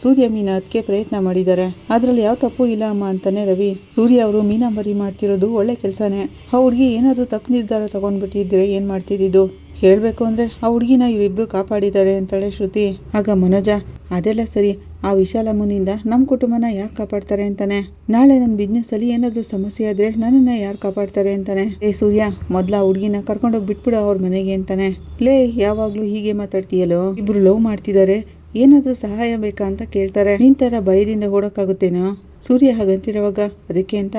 Speaker 1: ಸೂರ್ಯ ಮೀನಾ ಅದಕ್ಕೆ ಪ್ರಯತ್ನ ಮಾಡಿದ್ದಾರೆ. ಅದರಲ್ಲಿ ಯಾವ ತಪ್ಪು ಇಲ್ಲ ಅಮ್ಮ ಅಂತಾನೆ ರವಿ. ಸೂರ್ಯ ಅವರು ಮೀನಾ ಮರಿ ಮಾಡ್ತಿರೋದು ಒಳ್ಳೆ ಕೆಲಸನೇ. ಆ ಹುಡುಗಿ ಏನಾದರೂ ತಪ್ಪು ನಿರ್ಧಾರ ತಗೊಂಡ್ಬಿಟ್ಟಿದ್ರೆ ಏನು ಮಾಡ್ತಿದ್ದು? ಹೇಳಬೇಕು ಅಂದರೆ ಆ ಹುಡುಗಿನ ಇವರಿಬ್ರು ಕಾಪಾಡಿದ್ದಾರೆ ಅಂತಾಳೆ ಶ್ರುತಿ. ಆಗ ಮನೋಜ, ಅದೆಲ್ಲ ಸರಿ, ಆ ವಿಶಾಲಮ್ಮನಿಂದ ನಮ್ಮ ಕುಟುಂಬನ ಯಾರು ಕಾಪಾಡ್ತಾರೆ ಅಂತಾನೆ. ನಾಳೆ ನನ್ನ ಬಿಸ್ನೆಸ್ಸಲ್ಲಿ ಏನಾದರೂ ಸಮಸ್ಯೆ ಆದರೆ ನನ್ನನ್ನು ಯಾರು ಕಾಪಾಡ್ತಾರೆ ಅಂತಾನೆ. ಸೂರ್ಯ, ಮೊದಲ ಆ ಹುಡುಗಿನ ಕರ್ಕೊಂಡೋಗಿ ಬಿಟ್ಬಿಡು ಅವ್ರ ಮನೆಗೆ ಅಂತಾನೆ. ಯಾವಾಗಲೂ ಹೀಗೆ ಮಾತಾಡ್ತೀಯಲ್ಲೋ, ಇಬ್ರು ಲವ್ ಮಾಡ್ತಿದ್ದಾರೆ, ಏನಾದರೂ ಸಹಾಯ ಬೇಕಾ ಅಂತ ಕೇಳ್ತಾರೆ. ನಿನ್ ಥರ ಭಯದಿಂದ ಓಡೋಕ್ಕಾಗುತ್ತೇನೋ? ಸೂರ್ಯ ಹಾಗಂತಿರುವಾಗ ಅದಕ್ಕೆ ಅಂತ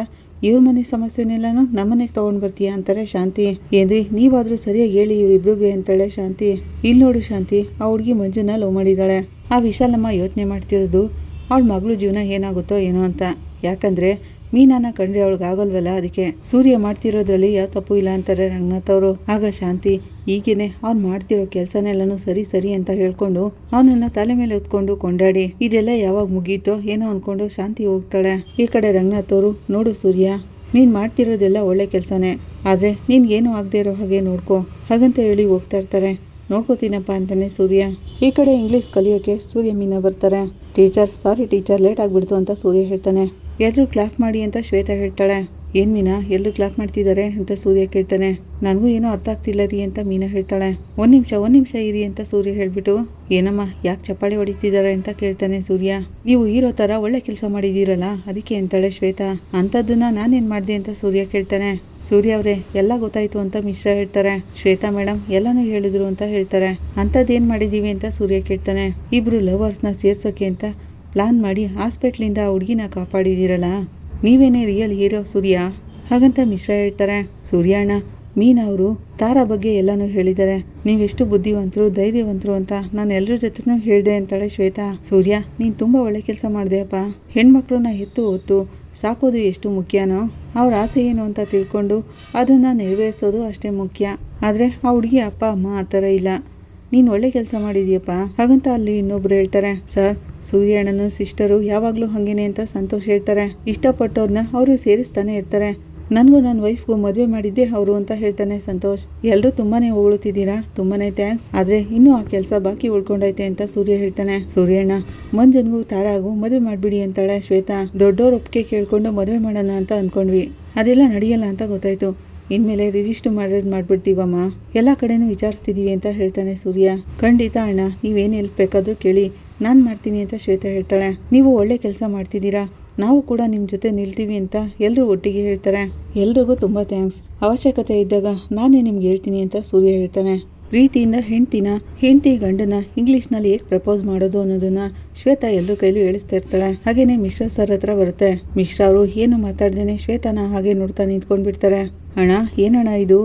Speaker 1: ಇವ್ರ ಮನೆ ಸಮಸ್ಯೆನೆಲ್ಲನೂ ನಮ್ಮನೆಗೆ ತೊಗೊಂಡು ಬರ್ತೀಯಾ ಅಂತಾರೆ ಶಾಂತಿ. ಏನ್ರಿ ನೀವಾದರೂ ಸರಿಯಾಗಿ ಹೇಳಿ ಇವರಿಬ್ರಿಗೆ ಅಂತಾಳೆ ಶಾಂತಿ. ಇಲ್ಲಿ ನೋಡು ಶಾಂತಿ, ಆ ಹುಡುಗಿ ಮಂಜುನ ಲವ್ ಮಾಡಿದ್ದಾಳೆ. ಆ ವಿಶಾಲಮ್ಮ ಯೋಚನೆ ಮಾಡ್ತಿರೋದು ಅವಳ ಮಗಳು ಜೀವನ ಏನಾಗುತ್ತೋ ಏನೋ ಅಂತ. ಯಾಕಂದರೆ ಮೀನಾನ ಕಂಡ್ರೆ ಅವಳಿಗಾಗಲ್ವಲ್ಲ, ಅದಕ್ಕೆ. ಸೂರ್ಯ ಮಾಡ್ತಿರೋದ್ರಲ್ಲಿ ಯಾವ ತಪ್ಪು ಇಲ್ಲ ಅಂತಾರೆ ರಂಗನಾಥ್ ಅವರು. ಆಗ ಶಾಂತಿ, ಈಗೇನೆ ಅವ್ನು ಮಾಡ್ತಿರೋ ಕೆಲಸನೆಲ್ಲನೂ ಸರಿ ಸರಿ ಅಂತ ಹೇಳ್ಕೊಂಡು ಅವನನ್ನ ತಲೆ ಮೇಲೆ ಹೊತ್ಕೊಂಡು ಕೊಂಡಾಡಿ ಇದೆಲ್ಲ ಯಾವಾಗ ಮುಗೀತೋ ಏನೋ ಅನ್ಕೊಂಡು ಶಾಂತಿ ಹೋಗ್ತಾಳೆ. ಈ ಕಡೆ ರಂಗನಾಥ್ ಅವರು, ನೋಡು ಸೂರ್ಯ, ನೀನು ಮಾಡ್ತಿರೋದೆಲ್ಲ ಒಳ್ಳೆ ಕೆಲಸನೇ, ಆದರೆ ನಿನ್ಗೇನು ಆಗದೆ ಇರೋ ಹಾಗೆ ನೋಡ್ಕೊ ಹಾಗಂತ ಹೇಳಿ ಹೋಗ್ತಾ ಇರ್ತಾರೆ. ನೋಡ್ಕೋತೀನಪ್ಪ ಅಂತಾನೆ ಸೂರ್ಯ. ಈ ಕಡೆ ಇಂಗ್ಲೀಷ್ ಕಲಿಯೋಕೆ ಸೂರ್ಯ ಮೀನಾ ಬರ್ತಾರೆ. ಟೀಚರ್, ಸಾರಿ ಟೀಚರ್, ಲೇಟ್ ಆಗಿಬಿಡ್ತು ಅಂತ ಸೂರ್ಯ ಹೇಳ್ತಾನೆ. ಎಲ್ಲರೂ ಕ್ಲಾಪ್ ಮಾಡಿ ಅಂತ ಶ್ವೇತಾ ಹೇಳ್ತಾಳೆ. ಏನು ಮೀನಾ, ಎಲ್ಲರೂ ಕ್ಲಾಪ್ ಮಾಡ್ತಿದ್ದಾರೆ ಅಂತ ಸೂರ್ಯ ಕೇಳ್ತಾನೆ. ನನಗೂ ಏನೋ ಅರ್ಥ ಆಗ್ತಿಲ್ಲ ರೀ ಅಂತ ಮೀನಾ ಹೇಳ್ತಾಳೆ. ಒಂದು ನಿಮಿಷ ಇರಿ ಅಂತ ಸೂರ್ಯ ಹೇಳ್ಬಿಟ್ಟು, ಏನಮ್ಮ ಯಾಕೆ ಚಪ್ಪಾಳೆ ಹೊಡಿತಿದ್ದಾರೆ ಅಂತ ಕೇಳ್ತಾನೆ ಸೂರ್ಯ. ನೀವು ಹೀರೋ ಥರ ಒಳ್ಳೆ ಕೆಲಸ ಮಾಡಿದ್ದೀರಲ್ಲ ಅದಕ್ಕೆ ಅಂತಾಳೆ ಶ್ವೇತಾ. ಅಂಥದ್ದನ್ನ ನಾನೇನು ಮಾಡಿದೆ ಅಂತ ಸೂರ್ಯ ಕೇಳ್ತಾನೆ. ಸೂರ್ಯ ಅವರೇ, ಎಲ್ಲ ಗೊತ್ತಾಯ್ತು ಅಂತ ಮಿಶ್ರಾ ಹೇಳ್ತಾರೆ. ಶ್ವೇತಾ ಮೇಡಮ್ ಎಲ್ಲನೂ ಹೇಳಿದ್ರು ಅಂತ ಹೇಳ್ತಾರೆ. ಅಂಥದ್ದೇನು ಮಾಡಿದ್ದೀವಿ ಅಂತ ಸೂರ್ಯ ಕೇಳ್ತಾನೆ. ಇಬ್ರು ಲವರ್ಸ್ನ ಸೇರ್ಸೋಕೆ ಅಂತ ಪ್ಲಾನ್ ಮಾಡಿ ಹಾಸ್ಪಿಟ್ಲಿಂದ ಆ ಹುಡುಗಿನ ಕಾಪಾಡಿದ್ದೀರಲ್ಲ, ನೀವೇನೇ ರಿಯಲ್ ಹೀರೋ ಸೂರ್ಯ ಹಾಗಂತ ಮಿಶ್ರಾ ಹೇಳ್ತಾರೆ. ಸೂರ್ಯ ಅಣ್ಣ, ಮೀನಾ ಅವರು ತಾರಾ ಬಗ್ಗೆ ಎಲ್ಲನೂ ಹೇಳಿದ್ದಾರೆ. ನೀವೆಷ್ಟು ಬುದ್ಧಿವಂತರು ಧೈರ್ಯವಂತರು ಅಂತ ನಾನು ಎಲ್ಲರ ಜೊತೆನೂ ಹೇಳಿದೆ ಅಂತಾಳೆ ಶ್ವೇತಾ. ಸೂರ್ಯ, ನೀನು ತುಂಬ ಒಳ್ಳೆ ಕೆಲಸ ಮಾಡಿದೆಯಪ್ಪ. ಹೆಣ್ಮಕ್ಳನ್ನ ಎತ್ತು ಹೊತ್ತು ಸಾಕೋದು ಎಷ್ಟು ಮುಖ್ಯನೋ ಅವ್ರ ಆಸೆ ಏನು ಅಂತ ತಿಳ್ಕೊಂಡು ಅದನ್ನು ನೆರವೇರಿಸೋದು ಅಷ್ಟೇ ಮುಖ್ಯ. ಆದರೆ ಆ ಹುಡುಗಿ ಅಪ್ಪ ಅಮ್ಮ ಆ ಥರ ಇಲ್ಲ. ನೀನು ಒಳ್ಳೆ ಕೆಲಸ ಮಾಡಿದೀಯಪ್ಪ ಹಾಗಂತ ಅಲ್ಲಿ ಇನ್ನೊಬ್ರು ಹೇಳ್ತಾರೆ. ಸರ್, ಸೂರ್ಯ ಅಣ್ಣನ ಸಿಸ್ಟರು ಯಾವಾಗಲೂ ಹಾಗೇನೆ ಅಂತ ಸಂತೋಷ್ ಹೇಳ್ತಾರೆ. ಇಷ್ಟಪಟ್ಟವ್ರನ್ನ ಅವರು ಸೇರಿಸ್ತಾನೆ ಇರ್ತಾರೆ. ನನಗೂ ನನ್ನ ವೈಫ್ಗೂ ಮದುವೆ ಮಾಡಿದ್ದೆ ಅವರು ಅಂತ ಹೇಳ್ತಾನೆ ಸಂತೋಷ್. ಎಲ್ಲರೂ ತುಂಬಾನೇ ಹೊಗಳುತ್ತಿದ್ದೀರಾ, ತುಂಬಾನೇ ಥ್ಯಾಂಕ್ಸ್. ಆದರೆ ಇನ್ನೂ ಆ ಕೆಲಸ ಬಾಕಿ ಉಳ್ಕೊಂಡೈತೆ ಅಂತ ಸೂರ್ಯ ಹೇಳ್ತಾನೆ. ಸೂರ್ಯಣ್ಣ, ಮಂಜನ್ಗೂ ತಾರಾಗೂ ಮದುವೆ ಮಾಡಿಬಿಡಿ ಅಂತಾಳೆ ಶ್ವೇತಾ. ದೊಡ್ಡವ್ರ ಒಪ್ಪಿಗೆ ಕೇಳ್ಕೊಂಡು ಮದುವೆ ಮಾಡೋಣ ಅಂತ ಅಂದ್ಕೊಂಡ್ವಿ, ಅದೆಲ್ಲ ನಡೆಯಲ್ಲ ಅಂತ ಗೊತ್ತಾಯ್ತು. ಇನ್ಮೇಲೆ ರಿಜಿಸ್ಟರ್ ಮಾಡಿಬಿಡ್ತೀವಮ್ಮ, ಎಲ್ಲ ಕಡೆನೂ ವಿಚಾರಿಸ್ತಿದ್ದೀವಿ ಅಂತ ಹೇಳ್ತಾನೆ ಸೂರ್ಯ. ಖಂಡಿತ ಅಣ್ಣ, ನೀವೇನು ಹೆಲ್ಪ್ ಬೇಕಾದರೂ ಕೇಳಿ, ನಾನು ಮಾಡ್ತೀನಿ ಅಂತ ಶ್ವೇತಾ ಹೇಳ್ತಾಳೆ. ನೀವು ಒಳ್ಳೆ ಕೆಲಸ ಮಾಡ್ತಿದ್ದೀರಾ, ನಾವು ಕೂಡ ನಿಮ್ಮ ಜೊತೆ ನಿಲ್ತೀವಿ ಅಂತ ಎಲ್ಲರೂ ಒಟ್ಟಿಗೆ ಹೇಳ್ತಾರೆ. ಎಲ್ರಿಗೂ ತುಂಬ ಥ್ಯಾಂಕ್ಸ್. ಅವಶ್ಯಕತೆ ಇದ್ದಾಗ ನಾನೇ ನಿಮ್ಗೆ ಹೇಳ್ತೀನಿ ಅಂತ ಸೂರ್ಯ ಹೇಳ್ತಾನೆ. ಪ್ರೀತಿಯಿಂದ ಹೆಂಡತಿ ಗಂಡನ ಇಂಗ್ಲೀಷ್ನಲ್ಲಿ ಹೇಗೆ ಪ್ರಪೋಸ್ ಮಾಡೋದು ಅನ್ನೋದನ್ನ ಶ್ವೇತಾ ಎಲ್ಲರ ಕೈಲೂ ಹೇಳಿಸ್ತಾ ಇರ್ತಾಳೆ. ಹಾಗೇನೆ ಮಿಶ್ರಾ ಸರ್ ಹತ್ರ ಬರುತ್ತೆ. ಮಿಶ್ರಾ ಅವರು ಏನು ಮಾತಾಡ್ದೇನೆ ಶ್ವೇತಾನ ಹಾಗೆ ನೋಡ್ತಾ ನಿಂತ್ಕೊಂಡ್ಬಿಡ್ತಾರೆ. ಅಣ್ಣ, ಏನಣ್ಣ ಇದು,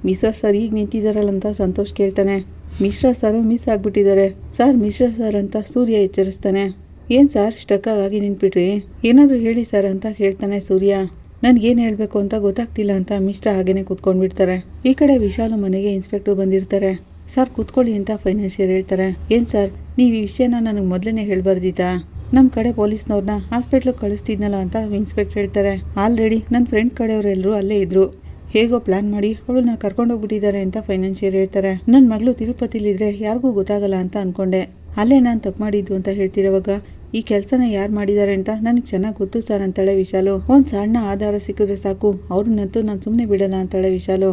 Speaker 1: ಮಿಶ್ರಾ ಸರ್ ಈಗ ನಿಂತಿದ್ದಾರಲ್ಲ ಅಂತ ಸಂತೋಷ್ ಕೇಳ್ತಾನೆ. ಮಿಶ್ರಾ ಸರ್ ಮಿಸ್ ಆಗ್ಬಿಟ್ಟಿದ್ದಾರೆ ಸರ್, ಮಿಶ್ರಾ ಸರ್ ಅಂತ ಸೂರ್ಯ ಎಚ್ಚರಿಸ್ತಾನೆ. ಏನು ಸರ್ ಸ್ಟ್ರಕ್ ಆಗಿ ನಿಂತ್ಬಿಟ್ರಿ, ಏನಾದರೂ ಹೇಳಿ ಸರ್ ಅಂತ ಹೇಳ್ತಾನೆ ಸೂರ್ಯ. ನನಗೇನು ಹೇಳಬೇಕು ಅಂತ ಗೊತ್ತಾಗ್ತಿಲ್ಲ ಅಂತ ಮಿಶ್ರಾ ಹಾಗೇನೆ ಕೂತ್ಕೊಂಡ್ಬಿಡ್ತಾರೆ. ಈ ಕಡೆ ವಿಶಾಲು ಮನೆಗೆ ಇನ್ಸ್ಪೆಕ್ಟರ್ ಬಂದಿರ್ತಾರೆ. ಸರ್ ಕೂತ್ಕೊಳ್ಳಿ ಅಂತ ಫೈನಾನ್ಷಿಯರ್ ಹೇಳ್ತಾರೆ. ಏನು ಸರ್, ನೀವು ಈ ವಿಷಯನ ನನಗೆ ಮೊದಲೇ ಹೇಳ್ಬಾರ್ದಿತ್ತಾ? ನಮ್ಮ ಕಡೆ ಪೊಲೀಸ್ನವ್ರನ್ನ ಹಾಸ್ಪಿಟ್ಲಿಗೆ ಕಳಿಸ್ತಿದ್ನಲ್ಲ ಅಂತ ಇನ್ಸ್ಪೆಕ್ಟರ್ ಹೇಳ್ತಾರೆ. ಆಲ್ರೆಡಿ ನನ್ನ ಫ್ರೆಂಡ್ ಕಡೆಯವರೆಲ್ಲರೂ ಅಲ್ಲೇ ಇದ್ರು, ಹೇಗೋ ಪ್ಲಾನ್ ಮಾಡಿ ಅವಳನ್ನ ಕರ್ಕೊಂಡೋಗ್ಬಿಟ್ಟಿದ್ದಾರೆ ಅಂತ ಫೈನಾನ್ಷಿಯರ್ ಹೇಳ್ತಾರೆ. ನನ್ನ ಮಗಳು ತಿರುಪತಿಲಿದ್ರೆ ಯಾರಿಗೂ ಗೊತ್ತಾಗಲ್ಲ ಅಂತ ಅಂದ್ಕೊಂಡೆ, ಅಲ್ಲೇ ನಾನು ತಪ್ಪು ಮಾಡಿದ್ದು ಅಂತ ಹೇಳ್ತಿರೋವಾಗ ಈ ಕೆಲಸನ ಯಾರು ಮಾಡಿದ್ದಾರೆ ಅಂತ ನನಗೆ ಚೆನ್ನಾಗಿ ಗೊತ್ತು ಸರ್ ಅಂತಾಳೆ ವಿಶಾಲು. ಒಂದು ಸಣ್ಣ ಆಧಾರ ಸಿಕ್ಕಿದ್ರೆ ಸಾಕು, ಅವ್ರನ್ನಂತೂ ನಾನು ಸುಮ್ಮನೆ ಬಿಡಲ್ಲ ಅಂತಾಳೆ ವಿಶಾಲು.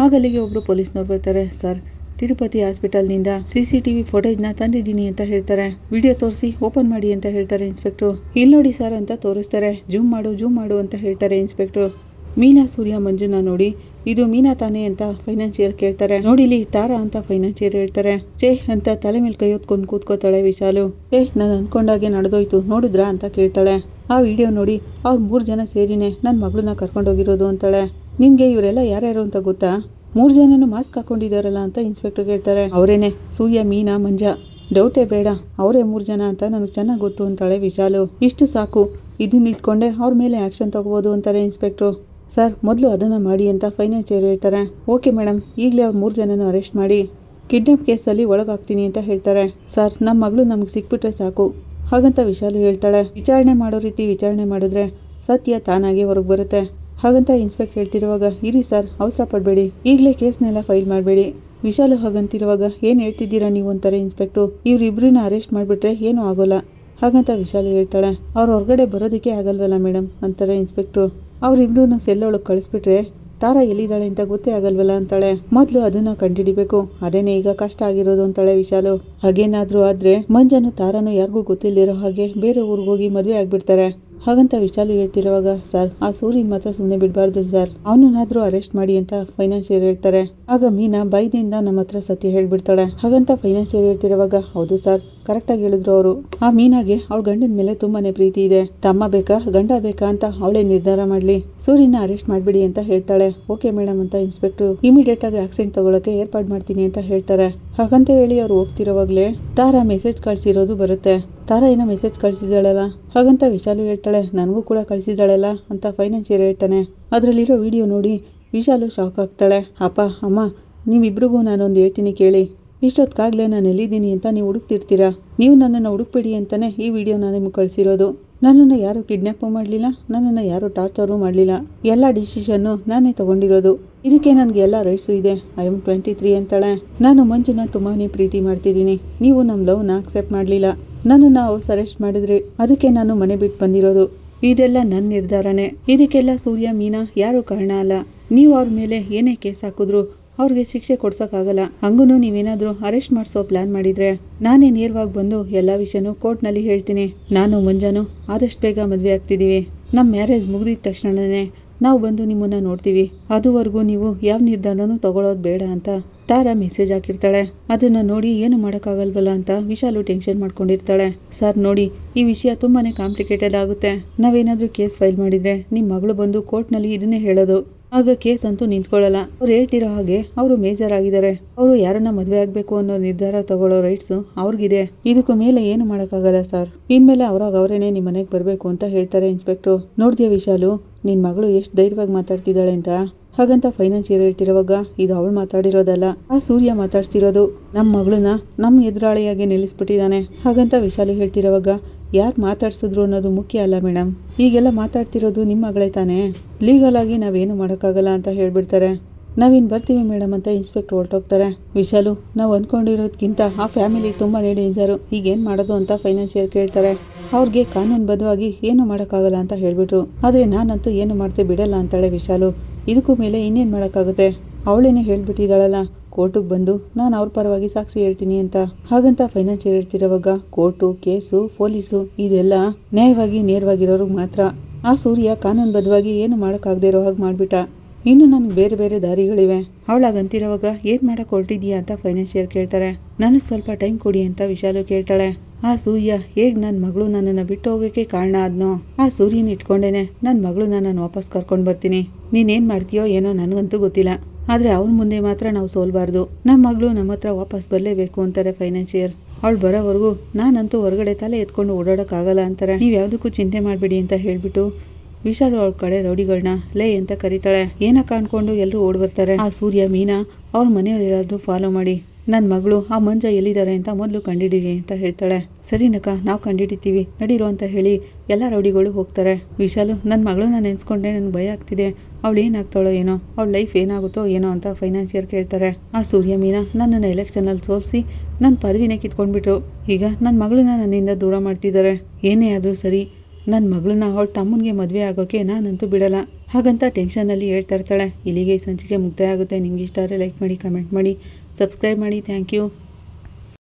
Speaker 1: ಆಗ ಅಲ್ಲಿಗೆ ಒಬ್ಬರು ಪೊಲೀಸ್ನವ್ರು ಬರ್ತಾರೆ. ಸರ್, ತಿರುಪತಿ ಹಾಸ್ಪಿಟಲ್ನಿಂದ CCTV ಫೋಟೇಜ್ನ ತಂದಿದ್ದೀನಿ ಅಂತ ಹೇಳ್ತಾರೆ. ವಿಡಿಯೋ ತೋರಿಸಿ ಓಪನ್ ಮಾಡಿ ಅಂತ ಹೇಳ್ತಾರೆ ಇನ್ಸ್ಪೆಕ್ಟ್ರು. ಇಲ್ಲಿ ನೋಡಿ ಸರ್ ಅಂತ ತೋರಿಸ್ತಾರೆ. ಜೂಮ್ ಮಾಡು ಅಂತ ಹೇಳ್ತಾರೆ ಇನ್ಸ್ಪೆಕ್ಟ್ರು. ಮೀನಾ, ಸೂರ್ಯ, ಮಂಜುನ ನೋಡಿ ಇದು ಮೀನಾ ತಾನೇ ಅಂತ ಫೈನಾನ್ಷಿಯರ್ ಕೇಳ್ತಾರೆ. ನೋಡಿಲಿ ತಾರಾ ಅಂತ ಫೈನಾನ್ಷಿಯರ್ ಹೇಳ್ತಾರೆ. ಛೇ ಅಂತ ತಲೆ ಮೇಲೆ ಕೈ ಹೊತ್ಕೊಂಡು ಕೂತ್ಕೋತಾಳೆ ವಿಶಾಲು. ನಾನು ಅನ್ಕೊಂಡಾಗೆ ನಡೆದೋಯ್ತು ನೋಡಿದ್ರಾ ಅಂತ ಕೇಳ್ತಾಳೆ. ಆ ವಿಡಿಯೋ ನೋಡಿ ಅವ್ರು 3 ಜನ ಸೇರಿನೇ ನನ್ನ ಮಗಳನ್ನ ಕರ್ಕೊಂಡೋಗಿರೋದು ಅಂತಾಳೆ. ನಿಮ್ಗೆ ಇವರೆಲ್ಲ ಯಾರ್ಯಾರು ಅಂತ ಗೊತ್ತಾ? 3 ಜನನು ಮಾಸ್ಕ್ ಹಾಕೊಂಡಿದಾರಲ್ಲ ಅಂತ ಇನ್ಸ್ಪೆಕ್ಟರ್ ಕೇಳ್ತಾರೆ. ಅವರೇನೆ ಸೂರ್ಯ, ಮೀನಾ, ಮಂಜಾ. ಡೌಟೇ ಬೇಡ, ಅವರೇ 3 ಜನ ಅಂತ ನನಗೆ ಚೆನ್ನಾಗಿ ಗೊತ್ತು ಅಂತಾಳೆ ವಿಶಾಲು. ಇಷ್ಟು ಸಾಕು, ಇದನ್ನ ಇಟ್ಕೊಂಡೆ ಅವ್ರ ಮೇಲೆ ಆ್ಯಕ್ಷನ್ ತಗೋಬೋದು ಅಂತಾರೆ ಇನ್ಸ್ಪೆಕ್ಟ್ರು. ಸರ್ ಮೊದಲು ಅದನ್ನು ಮಾಡಿ ಅಂತ ಫೈನಾನ್ಷಿಯರ್ ಹೇಳ್ತಾರೆ. ಓಕೆ ಮೇಡಮ್, ಈಗಲೇ ಅವ್ರು 3 ಜನನೂ ಅರೆಸ್ಟ್ ಮಾಡಿ ಕಿಡ್ನಾಪ್ ಕೇಸಲ್ಲಿ ಒಳಗಾಗ್ತೀನಿ ಅಂತ ಹೇಳ್ತಾರೆ. ಸರ್ ನಮ್ಮ ಮಗಳು ನಮ್ಗೆ ಸಿಕ್ಬಿಟ್ರೆ ಸಾಕು ಹಾಗಂತ ವಿಶಾಲು ಹೇಳ್ತಾಳೆ. ವಿಚಾರಣೆ ಮಾಡೋ ರೀತಿ ವಿಚಾರಣೆ ಮಾಡಿದ್ರೆ ಸತ್ಯ ತಾನಾಗೆ ಹೊರಗೆ ಬರುತ್ತೆ ಹಾಗಂತ ಇನ್ಸ್ಪೆಕ್ಟರ್ ಹೇಳ್ತಿರುವಾಗ, ಇರಿ ಸರ್ ಅವಸರ ಪಡಬೇಡಿ, ಈಗಲೇ ಕೇಸ್ನೆಲ್ಲ ಫೈಲ್ ಮಾಡಬೇಡಿ. ವಿಶಾಲು ಹಾಗಂತಿರುವಾಗ ಏನು ಹೇಳ್ತಿದ್ದೀರಾ ನೀವು ಅಂತಾರೆ ಇನ್ಸ್ಪೆಕ್ಟ್ರು. ಇವರಿಬ್ಬರನ್ನ ಅರೆಸ್ಟ್ ಮಾಡಿಬಿಟ್ರೆ ಏನೂ ಆಗೋಲ್ಲ ಹಾಗಂತ ವಿಶಾಲು ಹೇಳ್ತಾಳೆ. ಅವ್ರು ಹೊರಗಡೆ ಬರೋದಕ್ಕೆ ಆಗಲ್ವಲ್ಲ ಮೇಡಮ್ ಅಂತಾರೆ ಇನ್ಸ್ಪೆಕ್ಟ್ರು. ಅವರಿಬ್ಬರನ್ನ ಸೆಲ್ಲೊಳಗೆ ಕಳಿಸ್ಬಿಟ್ರೆ ತಾರಾ ಎಲ್ಲಿದ್ದಾಳೆ ಅಂತ ಗೊತ್ತೇ ಆಗಲ್ವಲ್ಲ ಅಂತಾಳೆ. ಮೊದಲು ಅದನ್ನ ಕಂಡುಹಿಡಿಬೇಕು, ಅದೇನೇ ಈಗ ಕಷ್ಟ ಆಗಿರೋದು ಅಂತಾಳೆ ವಿಶಾಲು. ಹಾಗೇನಾದ್ರೂ ಆದ್ರೆ ಮಂಜನು ತಾರಾನು ಯಾರಿಗೂ ಗೊತ್ತಿಲ್ಲದಿರೋ ಹಾಗೆ ಬೇರೆ ಊರಿಗೆ ಹೋಗಿ ಮದುವೆ ಆಗ್ಬಿಡ್ತಾರೆ ಹಾಗಂತ ವಿಶಾಲು ಹೇಳ್ತಿರುವಾಗ, ಸರ್ ಆ ಸೂರ್ಯನ್ ಮಾತ್ರ ಸುಮ್ಮನೆ ಬಿಡಬಾರ್ದು ಸರ್, ಅವನನ್ನಾದ್ರೂ ಅರೆಸ್ಟ್ ಮಾಡಿ ಅಂತ ಫೈನಾನ್ಷಿಯರ್ ಹೇಳ್ತಾರೆ. ಆಗ ಮೀನಾ ಬೈದಿಂದ ನಮ್ಮ ಹತ್ರ ಸತ್ಯ ಹೇಳ್ಬಿಡ್ತಾಳೆ. ಹಾಗಂತ ಫೈನಾನ್ಷಿಯರ್ ಹೇಳ್ತಿರುವಾಗ, ಹೌದು ಸರ್ ಕರೆಕ್ಟಾಗಿ ಹೇಳಿದ್ರು ಅವರು. ಆ ಮೀನಾಗೆ ಅವಳ ಗಂಡನ ಮೇಲೆ ತುಂಬಾನೇ ಪ್ರೀತಿ ಇದೆ. ತಮ್ಮ ಬೇಕಾ ಗಂಡ ಬೇಕಾ ಅಂತ ಅವಳೇ ನಿರ್ಧಾರ ಮಾಡ್ಲಿ, ಸೂರ್ಯನ ಅರೆಸ್ಟ್ ಮಾಡ್ಬಿಡಿ ಅಂತ ಹೇಳ್ತಾಳೆ. ಓಕೆ ಮೇಡಮ್ ಅಂತ ಇನ್ಸ್ಪೆಕ್ಟ್ರು ಇಮಿಡಿಯೇಟ್ ಆಗಿ ಆಕ್ಸಿಡೆಂಟ್ ತಗೊಳಕ್ಕೆ ಏರ್ಪಾಡು ಮಾಡ್ತೀನಿ ಅಂತ ಹೇಳ್ತಾರೆ. ಹಾಗಂತ ಹೇಳಿ ಅವ್ರು ಹೋಗ್ತಿರೋವಾಗ್ಲೇ ತಾರಾ ಮೆಸೇಜ್ ಕಳ್ಸಿರೋದು ಬರುತ್ತೆ. ತಾರಾ ಏನೋ ಮೆಸೇಜ್ ಕಳ್ಸಿದಾಳಲ್ಲ ಹಾಗಂತ ವಿಶಾಲು ಹೇಳ್ತಾಳೆ. ನನಗೂ ಕೂಡ ಕಳ್ಸಿದಾಳಲ್ಲ ಅಂತ ಫೈನಾನ್ಷಿಯರ್ ಹೇಳ್ತಾನೆ. ಅದರಲ್ಲಿರೋ ವಿಡಿಯೋ ನೋಡಿ ವಿಶಾಲು ಶಾಕ್ ಆಗ್ತಾಳೆ. ಅಪ್ಪ ಅಮ್ಮ ನೀವಿಬ್ರಿಗೂ ನಾನೊಂದು ಹೇಳ್ತೀನಿ ಕೇಳಿ. ಇಷ್ಟೊತ್ತಿಗಾಗಲೇ ನಾನು ಎಲ್ಲಿದ್ದೀನಿ ಅಂತ ನೀವು ಹುಡುಕ್ತಿರ್ತೀರಾ. ನೀವು ನನ್ನನ್ನು ಹುಡುಕ್ಬೇಡಿ ಅಂತಲೇ ಈ ವಿಡಿಯೋ ನಾನು ನಿಮ್ಗೆ ಕಳಿಸಿರೋದು. ನನ್ನನ್ನು ಯಾರೂ ಕಿಡ್ನ್ಯಾಪು ಮಾಡಲಿಲ್ಲ, ನನ್ನನ್ನು ಯಾರೂ ಟಾರ್ಚರು ಮಾಡಲಿಲ್ಲ. ಎಲ್ಲ ಡಿಸಿಷನ್ನು ನಾನೇ ತಗೊಂಡಿರೋದು. ಇದಕ್ಕೆ ನನಗೆ ಎಲ್ಲ ರೈಟ್ಸು ಇದೆ. ಐ ಆಮ್ 23 ಅಂತಾಳೆ. ನಾನು ಮಂಜುನ ತುಂಬಾ ಪ್ರೀತಿ ಮಾಡ್ತಿದ್ದೀನಿ. ನೀವು ನಮ್ಮ ಲವ್ನ ಅಕ್ಸೆಪ್ಟ್ ಮಾಡಲಿಲ್ಲ, ನನ್ನನ್ನು ಅವ್ರು ಅರೆಸ್ಟ್ ಮಾಡಿದ್ರಿ, ಅದಕ್ಕೆ ನಾನು ಮನೆ ಬಿಟ್ಟು ಬಂದಿರೋದು. ಇದೆಲ್ಲ ನನ್ನ ನಿರ್ಧಾರನೇ. ಇದಕ್ಕೆಲ್ಲ ಸೂರ್ಯ, ಮೀನಾ ಯಾರೂ ಕಾರಣ ಅಲ್ಲ. ನೀವು ಅವ್ರ ಮೇಲೆ ಏನೇ ಕೇಸ್ ಹಾಕಿದ್ರು ಅವ್ರಿಗೆ ಶಿಕ್ಷೆ ಕೊಡ್ಸೋಕ್ಕಾಗಲ್ಲ. ಹಂಗೂ ನೀವೇನಾದರೂ ಅರೆಸ್ಟ್ ಮಾಡಿಸೋ ಪ್ಲಾನ್ ಮಾಡಿದ್ರೆ ನಾನೇ ನೇರವಾಗಿ ಬಂದು ಎಲ್ಲ ವಿಷಯನೂ ಕೋರ್ಟ್ನಲ್ಲಿ ಹೇಳ್ತೀನಿ. ನಾನು ಮಂಜಾನು ಆದಷ್ಟು ಬೇಗ ಮದುವೆ ಆಗ್ತಿದ್ದೀವಿ. ನಮ್ಮ ಮ್ಯಾರೇಜ್ ಮುಗಿದಿದ ತಕ್ಷಣನೇ ನಾವು ಬಂದು ನಿಮ್ಮನ್ನು ನೋಡ್ತೀವಿ. ಅದುವರೆಗೂ ನೀವು ಯಾವ ನಿರ್ಧಾರನೂ ತಗೊಳ್ಳೋದು ಬೇಡ ಅಂತ ತಾರಾ ಮೆಸೇಜ್ ಹಾಕಿರ್ತಾಳೆ. ಅದನ್ನು ನೋಡಿ ಏನು ಮಾಡೋಕ್ಕಾಗಲ್ವಲ್ಲ ಅಂತ ವಿಶಾಲು ಟೆನ್ಷನ್ ಮಾಡ್ಕೊಂಡಿರ್ತಾಳೆ. ಸರ್ ನೋಡಿ, ಈ ವಿಷಯ ತುಂಬಾ ಕಾಂಪ್ಲಿಕೇಟೆಡ್ ಆಗುತ್ತೆ. ನಾವೇನಾದರೂ ಕೇಸ್ ಫೈಲ್ ಮಾಡಿದರೆ ನಿಮ್ಮ ಮಗಳು ಬಂದು ಕೋರ್ಟ್ನಲ್ಲಿ ಇದನ್ನೇ ಹೇಳೋದು. ಆಗ ಕೇಸ್ ಅಂತೂ ನಿಂತ್ಕೊಳ್ಳಲ್ಲ. ಅವ್ರು ಹೇಳ್ತಿರೋ ಹಾಗೆ ಅವರು ಮೇಜರ್ ಆಗಿದ್ದಾರೆ. ಅವರು ಯಾರನ್ನ ಮದುವೆ ಆಗಬೇಕು ಅನ್ನೋ ನಿರ್ಧಾರ ತಗೊಳ್ಳೋ ರೈಟ್ಸು ಅವ್ರಿಗಿದೆ. ಇದಕ್ಕೂ ಮೇಲೆ ಏನು ಮಾಡೋಕ್ಕಾಗಲ್ಲ ಸರ್. ಇನ್ಮೇಲೆ ಅವ್ರಾಗ ಅವರೇನೆ ನಿಮ್ಮ ಮನೆಗೆ ಬರಬೇಕು ಅಂತ ಹೇಳ್ತಾರೆ ಇನ್ಸ್ಪೆಕ್ಟ್ರು. ನೋಡ್ತೀಯ ವಿಶಾಲು, ನಿನ್ನ ಮಗಳು ಎಷ್ಟು ಧೈರ್ಯವಾಗಿ ಮಾತಾಡ್ತಿದ್ದಾಳೆ ಅಂತ. ಹಾಗಂತ ಫೈನಾನ್ಷಿಯರ್ ಹೇಳ್ತಿರೋವಾಗ, ಇದು ಅವಳು ಮಾತಾಡಿರೋದಲ್ಲ, ಆ ಸೂರ್ಯ ಮಾತಾಡ್ತಿರೋದು. ನಮ್ಮ ಮಗಳನ್ನ ನಮ್ಮ ಎದುರಾಳಿಯಾಗಿ ನಿಲ್ಲಿಸ್ಬಿಟ್ಟಿದ್ದಾನೆ ಹಾಗಂತ ವಿಶಾಲು ಹೇಳ್ತಿರೋವಾಗ, ಯಾರು ಮಾತಾಡ್ಸಿದ್ರು ಅನ್ನೋದು ಮುಖ್ಯ ಅಲ್ಲ ಮೇಡಮ್. ಈಗೆಲ್ಲ ಮಾತಾಡ್ತಿರೋದು ನಿಮ್ಮ ಮಗಳೇ ತಾನೇ. ಲೀಗಲ್ ಆಗಿ ನಾವೇನು ಮಾಡೋಕ್ಕಾಗಲ್ಲ ಅಂತ ಹೇಳ್ಬಿಡ್ತಾರೆ. ನಾವಿನ್ನು ಬರ್ತೀವಿ ಮೇಡಮ್ ಅಂತ ಇನ್ಸ್ಪೆಕ್ಟರ್ ಹೊರಟೋಗ್ತಾರೆ. ವಿಶಾಲು, ನಾವು ಅಂದ್ಕೊಂಡಿರೋದಕ್ಕಿಂತ ಆ ಫ್ಯಾಮಿಲಿ ತುಂಬಾ ಡೇಂಜರು, ಈಗೇನು ಮಾಡೋದು ಅಂತ ಫೈನಾನ್ಷಿಯರ್ ಕೇಳ್ತಾರೆ. ಅವ್ರಿಗೆ ಕಾನೂನುಬದ್ಧವಾಗಿ ಏನು ಮಾಡೋಕ್ಕಾಗಲ್ಲ ಅಂತ ಹೇಳ್ಬಿಟ್ರು. ಆದರೆ ನಾನಂತೂ ಏನು ಮಾಡ್ತೇ ಬಿಡಲ್ಲ ಅಂತಾಳೆ ವಿಶಾಲು. ಇದಕ್ಕೂ ಮೇಲೆ ಇನ್ನೇನು ಮಾಡೋಕ್ಕಾಗುತ್ತೆ, ಅವಳೇನೆ ಹೇಳ್ಬಿಟ್ಟಿದ್ದಾಳಲ್ಲ ಕೋರ್ಟಿಗೆ ಬಂದು ನಾನು ಅವ್ರ ಪರವಾಗಿ ಸಾಕ್ಷಿ ಹೇಳ್ತೀನಿ ಅಂತ. ಹಾಗಂತ ಫೈನಾನ್ಷಿಯರ್ ಹೇಳ್ತಿರೋವಾಗ, ಕೋರ್ಟು, ಕೇಸು, ಪೊಲೀಸು ಇದೆಲ್ಲ ನ್ಯಾಯವಾಗಿ ನೇರವಾಗಿರೋರಿಗೆ ಮಾತ್ರ. ಆ ಸೂರ್ಯ ಕಾನೂನುಬದ್ಧವಾಗಿ ಏನು ಮಾಡೋಕ್ಕಾಗದೇ ಇರೋ ಹಾಗೆ ಮಾಡಿಬಿಟ್ಟ. ಇನ್ನು ನನಗೆ ಬೇರೆ ಬೇರೆ ದಾರಿಗಳಿವೆ. ಅವಳಾಗಂತಿರೋವಾಗ ಏನು ಮಾಡೋಕ್ಕೆ ಹೊರಟಿದ್ಯಾ ಅಂತ ಫೈನಾನ್ಷಿಯರ್ ಕೇಳ್ತಾರೆ. ನನಗೆ ಸ್ವಲ್ಪ ಟೈಮ್ ಕೊಡಿ ಅಂತ ವಿಶಾಲು ಕೇಳ್ತಾಳೆ. ಆ ಸೂರ್ಯ ಹೇಗೆ ನನ್ನ ಮಗಳು ನನ್ನನ್ನು ಬಿಟ್ಟು ಹೋಗೋಕ್ಕೆ ಕಾರಣ ಆದ್ನೋ, ಆ ಸೂರ್ಯನ ಇಟ್ಕೊಂಡೇನೆ ನನ್ನ ಮಗಳು ನನ್ನನ್ನು ವಾಪಸ್ ಕರ್ಕೊಂಡು ಬರ್ತೀನಿ. ನೀನೇನು ಮಾಡ್ತೀಯೋ ಏನೋ ನನಗಂತೂ ಗೊತ್ತಿಲ್ಲ, ಆದರೆ ಅವನ ಮುಂದೆ ಮಾತ್ರ ನಾವು ಸೋಲ್ಬಾರ್ದು. ನಮ್ಮ ಮಗಳು ನಮ್ಮ ಹತ್ರ ವಾಪಸ್ ಬರಲೇಬೇಕು ಅಂತಾರೆ ಫೈನಾನ್ಷಿಯರ್. ಅವಳು ಬರೋವರೆಗೂ ನಾನಂತೂ ಹೊರಗಡೆ ತಲೆ ಎತ್ಕೊಂಡು ಓಡಾಡೋಕ್ಕಾಗಲ್ಲ ಅಂತಾರೆ. ನೀವು ಯಾವುದಕ್ಕೂ ಚಿಂತೆ ಮಾಡಬೇಡಿ ಅಂತ ಹೇಳಿಬಿಟ್ಟು ವಿಶಾಲು ಅವಳ ಕಡೆ ರೌಡಿಗಳನ್ನ ಲೇ ಅಂತ ಕರೀತಾಳೆ. ಏನಕ್ಕ ಅನ್ಕೊಂಡು ಎಲ್ಲರೂ ಓಡಿ ಬರ್ತಾರೆ. ಆ ಸೂರ್ಯ, ಮೀನಾ ಅವ್ರ ಮನೆಯವ್ರು ಯಾರಾದರೂ ಫಾಲೋ ಮಾಡಿ ನನ್ನ ಮಗಳು ಆ ಮಂಜ ಎಲ್ಲಿದ್ದಾರೆ ಅಂತ ಮೊದಲು ಕಂಡಿಡೀರಿ ಅಂತ ಹೇಳ್ತಾಳೆ. ಸರಿನಕ್ಕ, ನಾವು ಕಂಡಿಡಿತೀವಿ ನಡೀರೋ ಅಂತ ಹೇಳಿ ಎಲ್ಲ ರೌಡಿಗಳು ಹೋಗ್ತಾರೆ. ವಿಶಾಲು, ನನ್ನ ಮಗಳನ್ನ ನೆನೆಸ್ಕೊಂಡ್ರೆ ನನಗೆ ಭಯ ಆಗ್ತಿದೆ, ಅವಳು ಏನಾಗ್ತಾಳೋ ಏನೋ, ಅವಳ ಲೈಫ್ ಏನಾಗುತ್ತೋ ಏನೋ ಅಂತ ಫೈನಾನ್ಷಿಯರ್ ಕೇಳ್ತಾರೆ. ಆ ಸೂರ್ಯ, ಮೀನಾ ನನ್ನನ್ನು ಎಲೆಕ್ಷನಲ್ಲಿ ಸೋಲಿಸಿ ನನ್ನ ಪದವಿನೇ ಕಿತ್ಕೊಂಡ್ಬಿಟ್ರು. ಈಗ ನನ್ನ ಮಗಳನ್ನ ನನ್ನಿಂದ ದೂರ ಮಾಡ್ತಿದ್ದಾರೆ. ಏನೇ ಆದರೂ ಸರಿ, ನನ್ನ ಮಗಳನ್ನ ಅವಳ ತಮ್ಮನಿಗೆ ಮದುವೆ ಆಗೋಕ್ಕೆ ನಾನಂತೂ ಬಿಡಲ್ಲ ಹಾಗಂತ ಟೆನ್ಷನಲ್ಲಿ ಹೇಳ್ತಾ ಇರ್ತಾಳೆ. ಇಲ್ಲಿಗೆ ಈ ಸಂಚಿಕೆ ಮುಕ್ತಾಯ ಆಗುತ್ತೆ. ನಿಮ್ಗೆ ಇಷ್ಟ ಆದರೆ ಲೈಕ್ ಮಾಡಿ, ಕಮೆಂಟ್ ಮಾಡಿ, ಸಬ್ಸ್ಕ್ರೈಬ್ ಮಾಡಿ. Thank you.